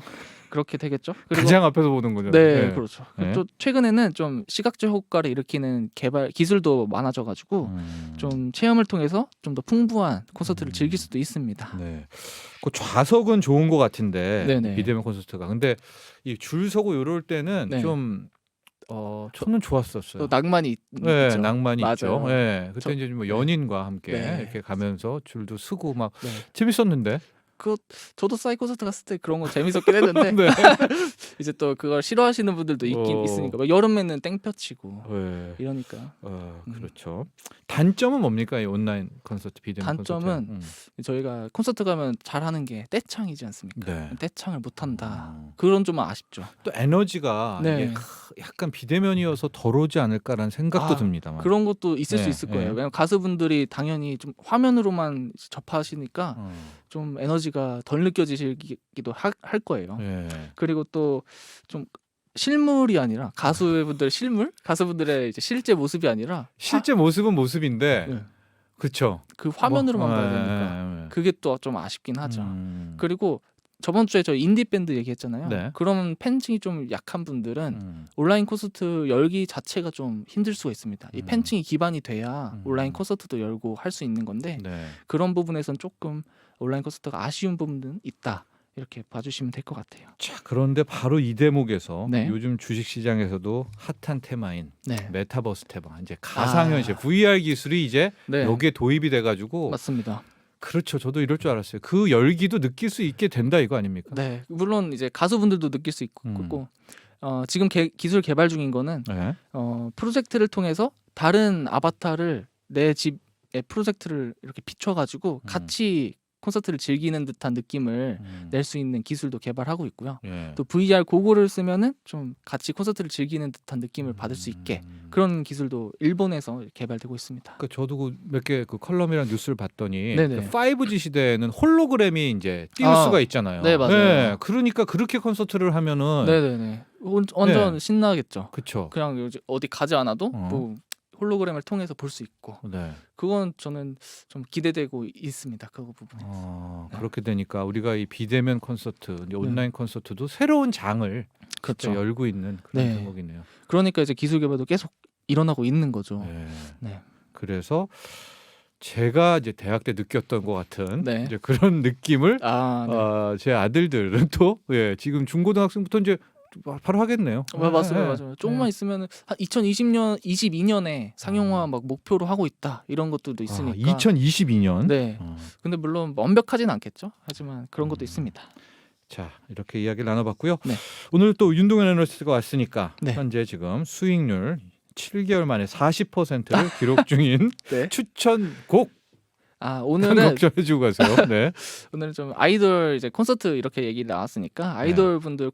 Speaker 6: 그렇게 되겠죠. 그리고
Speaker 2: 가장 앞에서 보는 거죠.
Speaker 6: 네, 그렇죠.
Speaker 2: 네.
Speaker 6: 또 최근에는 좀 시각적 효과를 일으키는 개발 기술도 많아져가지고 좀 체험을 통해서 좀 더 풍부한 콘서트를 즐길 수도 있습니다.
Speaker 2: 네. 그 좌석은 좋은 것 같은데
Speaker 6: 네네.
Speaker 2: 비대면 콘서트가. 근데 이 줄 서고 이럴 때는
Speaker 6: 네.
Speaker 2: 좀 저는 좋았었어요.
Speaker 6: 또 낭만이
Speaker 2: 네,
Speaker 6: 있죠.
Speaker 2: 낭만이
Speaker 6: 맞아요.
Speaker 2: 있죠. 네, 그때
Speaker 6: 저-
Speaker 2: 이제 뭐 연인과 함께
Speaker 6: 네.
Speaker 2: 이렇게 가면서 줄도 서고 막
Speaker 6: 네.
Speaker 2: 재밌었는데.
Speaker 6: 저도 싸이 콘서트 갔을 때 그런 거 재밌었긴 했는데
Speaker 2: 네.
Speaker 6: 이제 또 그걸 싫어하시는 분들도 있긴 있으니까 막 여름에는 땡볕 치고
Speaker 2: 네.
Speaker 6: 이러니까
Speaker 2: 그렇죠. 단점은 뭡니까 이 온라인 콘서트 비대면
Speaker 6: 단점은
Speaker 2: 콘서트?
Speaker 6: 저희가 콘서트 가면 잘하는 게 떼창이지 않습니까?
Speaker 2: 네.
Speaker 6: 떼창을 못한다.
Speaker 2: 음.
Speaker 6: 그런 점은 아쉽죠.
Speaker 2: 또 에너지가
Speaker 6: 네.
Speaker 2: 이게 약간 비대면이어서 덜 오지 않을까라는 생각도
Speaker 6: 아,
Speaker 2: 듭니다만.
Speaker 6: 그런 것도 있을 수
Speaker 2: 네,
Speaker 6: 있을 거예요.
Speaker 2: 네.
Speaker 6: 왜냐면 가수분들이 당연히 좀 화면으로만 접하시니까 좀 에너지가 덜 느껴지시기도 할 거예요.
Speaker 2: 네.
Speaker 6: 그리고 또 좀 실물이 아니라 가수분들 실물? 가수분들의 이제 실제 모습이 아니라
Speaker 2: 실제 모습은 모습인데,
Speaker 6: 네.
Speaker 2: 그렇죠.
Speaker 6: 그 화면으로만
Speaker 2: 뭐,
Speaker 6: 봐야
Speaker 2: 네,
Speaker 6: 되니까
Speaker 2: 네, 네.
Speaker 6: 그게 또 좀 아쉽긴 하죠.
Speaker 2: 음.
Speaker 6: 그리고 저번 주에 저 인디 밴드 얘기했잖아요.
Speaker 2: 네.
Speaker 6: 그런 팬층이 좀 약한 분들은
Speaker 2: 음.
Speaker 6: 온라인 콘서트 열기 자체가 좀 힘들 수가 있습니다. 이 팬층이 기반이 돼야 온라인 콘서트도 열고 할 수 있는 건데
Speaker 2: 네.
Speaker 6: 그런 부분에선 조금 온라인 콘서트가 아쉬운 부분은 있다. 이렇게 봐주시면 될 것 같아요.
Speaker 2: 자, 그런데 바로 이 대목에서
Speaker 6: 네.
Speaker 2: 요즘 주식 시장에서도 핫한 테마인
Speaker 6: 네,
Speaker 2: 메타버스 테마, 이제 가상현실 VR 기술이 이제
Speaker 6: 네,
Speaker 2: 여기에 도입이 돼가지고
Speaker 6: 맞습니다.
Speaker 2: 그렇죠. 저도 이럴 줄 알았어요. 그 열기도 느낄 수 있게 된다 이거 아닙니까?
Speaker 6: 네, 물론 이제 가수분들도 느낄 수 있고 지금 기술 개발 중인 거는
Speaker 2: 네.
Speaker 6: 프로젝트를 통해서 다른 아바타를 내 집에 프로젝트를 이렇게 비춰가지고 같이 콘서트를 즐기는 듯한 느낌을 낼 수 있는 기술도 개발하고 있고요.
Speaker 2: 예.
Speaker 6: 또 VR 고글을 쓰면은 좀 같이 콘서트를 즐기는 듯한 느낌을 받을 수 있게 그런 기술도 일본에서 개발되고 있습니다.
Speaker 2: 그러니까 저도 몇 개 그 컬럼이랑 뉴스를 봤더니
Speaker 6: 네네.
Speaker 2: 그 5G 시대에는 홀로그램이 이제 띄울
Speaker 6: 아,
Speaker 2: 수가 있잖아요.
Speaker 6: 네, 맞아요.
Speaker 2: 그러니까 그렇게 콘서트를 하면은
Speaker 6: 네네네. 완전
Speaker 2: 네.
Speaker 6: 신나겠죠.
Speaker 2: 그렇죠.
Speaker 6: 그냥 요즘 어디 가지 않아도
Speaker 2: 어.
Speaker 6: 뭐 홀로그램을 통해서 볼 수 있고
Speaker 2: 네.
Speaker 6: 그건 저는 좀 기대되고 있습니다. 그 부분에. 네.
Speaker 2: 그렇게 되니까 우리가 이 비대면 콘서트, 이제 온라인 콘서트도 새로운 장을
Speaker 6: 그렇죠.
Speaker 2: 진짜 열고 있는 그런
Speaker 6: 네.
Speaker 2: 대목이네요.
Speaker 6: 그러니까 이제 기술 개발도 계속 일어나고 있는 거죠.
Speaker 2: 네.
Speaker 6: 네.
Speaker 2: 그래서 제가 이제 대학 때 느꼈던 것 같은
Speaker 6: 네.
Speaker 2: 이제 그런 느낌을
Speaker 6: 네.
Speaker 2: 제 아들들은 또 지금 중고등학생부터 이제 바로 하겠네요.
Speaker 6: 맞습니다. 맞아요. 조금만
Speaker 2: 네.
Speaker 6: 있으면 한 2020년, 22년에 상용화 막 목표로 하고 있다 이런 것들도 있으니까.
Speaker 2: 2022년.
Speaker 6: 네. 근데 물론 완벽하진 않겠죠. 하지만 그런 것도 있습니다.
Speaker 2: 자, 이렇게 이야기를 나눠봤고요.
Speaker 6: 네.
Speaker 2: 오늘 또 윤동현 애널리스트가 왔으니까
Speaker 6: 네.
Speaker 2: 현재 지금 수익률 7개월 만에 40%를 기록 중인
Speaker 6: 네.
Speaker 2: 추천곡
Speaker 6: 오늘은
Speaker 2: 한곡 좀 해주고 가세요. 네.
Speaker 6: 오늘은 좀 아이돌 이제 콘서트 이렇게 얘기 나왔으니까 아이돌 분들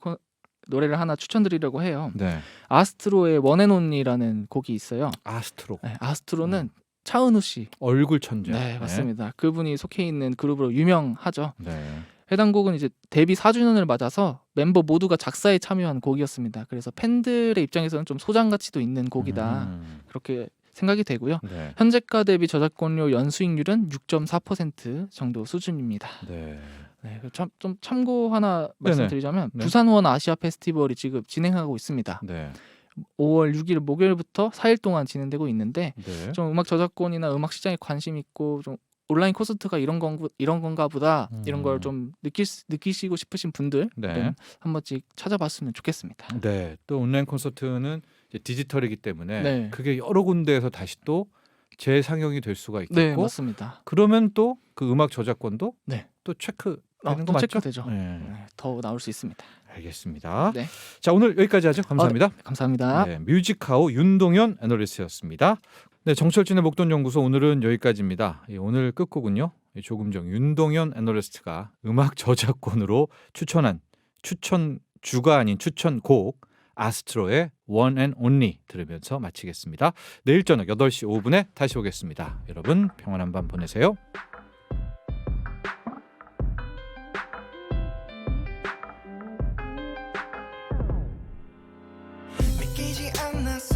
Speaker 6: 노래를 하나 추천드리려고 해요.
Speaker 2: 네.
Speaker 6: 아스트로의 원앤온리라는 곡이 있어요.
Speaker 2: 아스트로.
Speaker 6: 네, 아스트로는 차은우 씨.
Speaker 2: 얼굴 천재.
Speaker 6: 네, 맞습니다. 그분이 속해 있는 그룹으로 유명하죠.
Speaker 2: 네.
Speaker 6: 해당 곡은 이제 데뷔 4주년을 맞아서 멤버 모두가 작사에 참여한 곡이었습니다. 그래서 팬들의 입장에서는 좀 소장 가치도 있는 곡이다. 그렇게 생각이 되고요.
Speaker 2: 네.
Speaker 6: 현재가 대비 저작권료 연수익률은 6.4% 정도 수준입니다.
Speaker 2: 네.
Speaker 6: 네, 좀 참고 하나 말씀드리자면
Speaker 2: 네.
Speaker 6: 부산원 아시아 페스티벌이 지금 진행하고 있습니다.
Speaker 2: 네.
Speaker 6: 5월 6일 목요일부터 4일 동안 진행되고 있는데
Speaker 2: 네.
Speaker 6: 좀 음악 저작권이나 음악 시장에 관심 있고 좀 온라인 콘서트가 이런 건가 보다 이런 걸 좀 느끼시고 싶으신 분들은
Speaker 2: 네.
Speaker 6: 한 번씩 찾아봤으면 좋겠습니다.
Speaker 2: 네. 또 온라인 콘서트는 이제 디지털이기 때문에
Speaker 6: 네.
Speaker 2: 그게 여러 군데에서 다시 또 재상영이 될 수가 있겠고
Speaker 6: 네, 맞습니다.
Speaker 2: 그러면 또 그 음악 저작권도
Speaker 6: 네.
Speaker 2: 또 체크되는 거
Speaker 6: 또
Speaker 2: 맞죠?
Speaker 6: 체크되죠.
Speaker 2: 네.
Speaker 6: 네, 더 나올 수 있습니다.
Speaker 2: 알겠습니다.
Speaker 6: 네.
Speaker 2: 자, 오늘 여기까지 하죠. 감사합니다.
Speaker 6: 감사합니다.
Speaker 2: 네, 뮤직하우 윤동현 애널리스트였습니다. 네, 정철진의 목돈연구소 오늘은 여기까지입니다. 오늘 끝곡은요. 조금 전 윤동현 애널리스트가 음악 저작권으로 추천한 추천주가 아닌 추천곡 아스트로의 One and Only 들으면서 마치겠습니다. 내일 저녁 8시 5분에 다시 오겠습니다. 여러분 평안한 밤 보내세요.
Speaker 7: 믿기지 않았어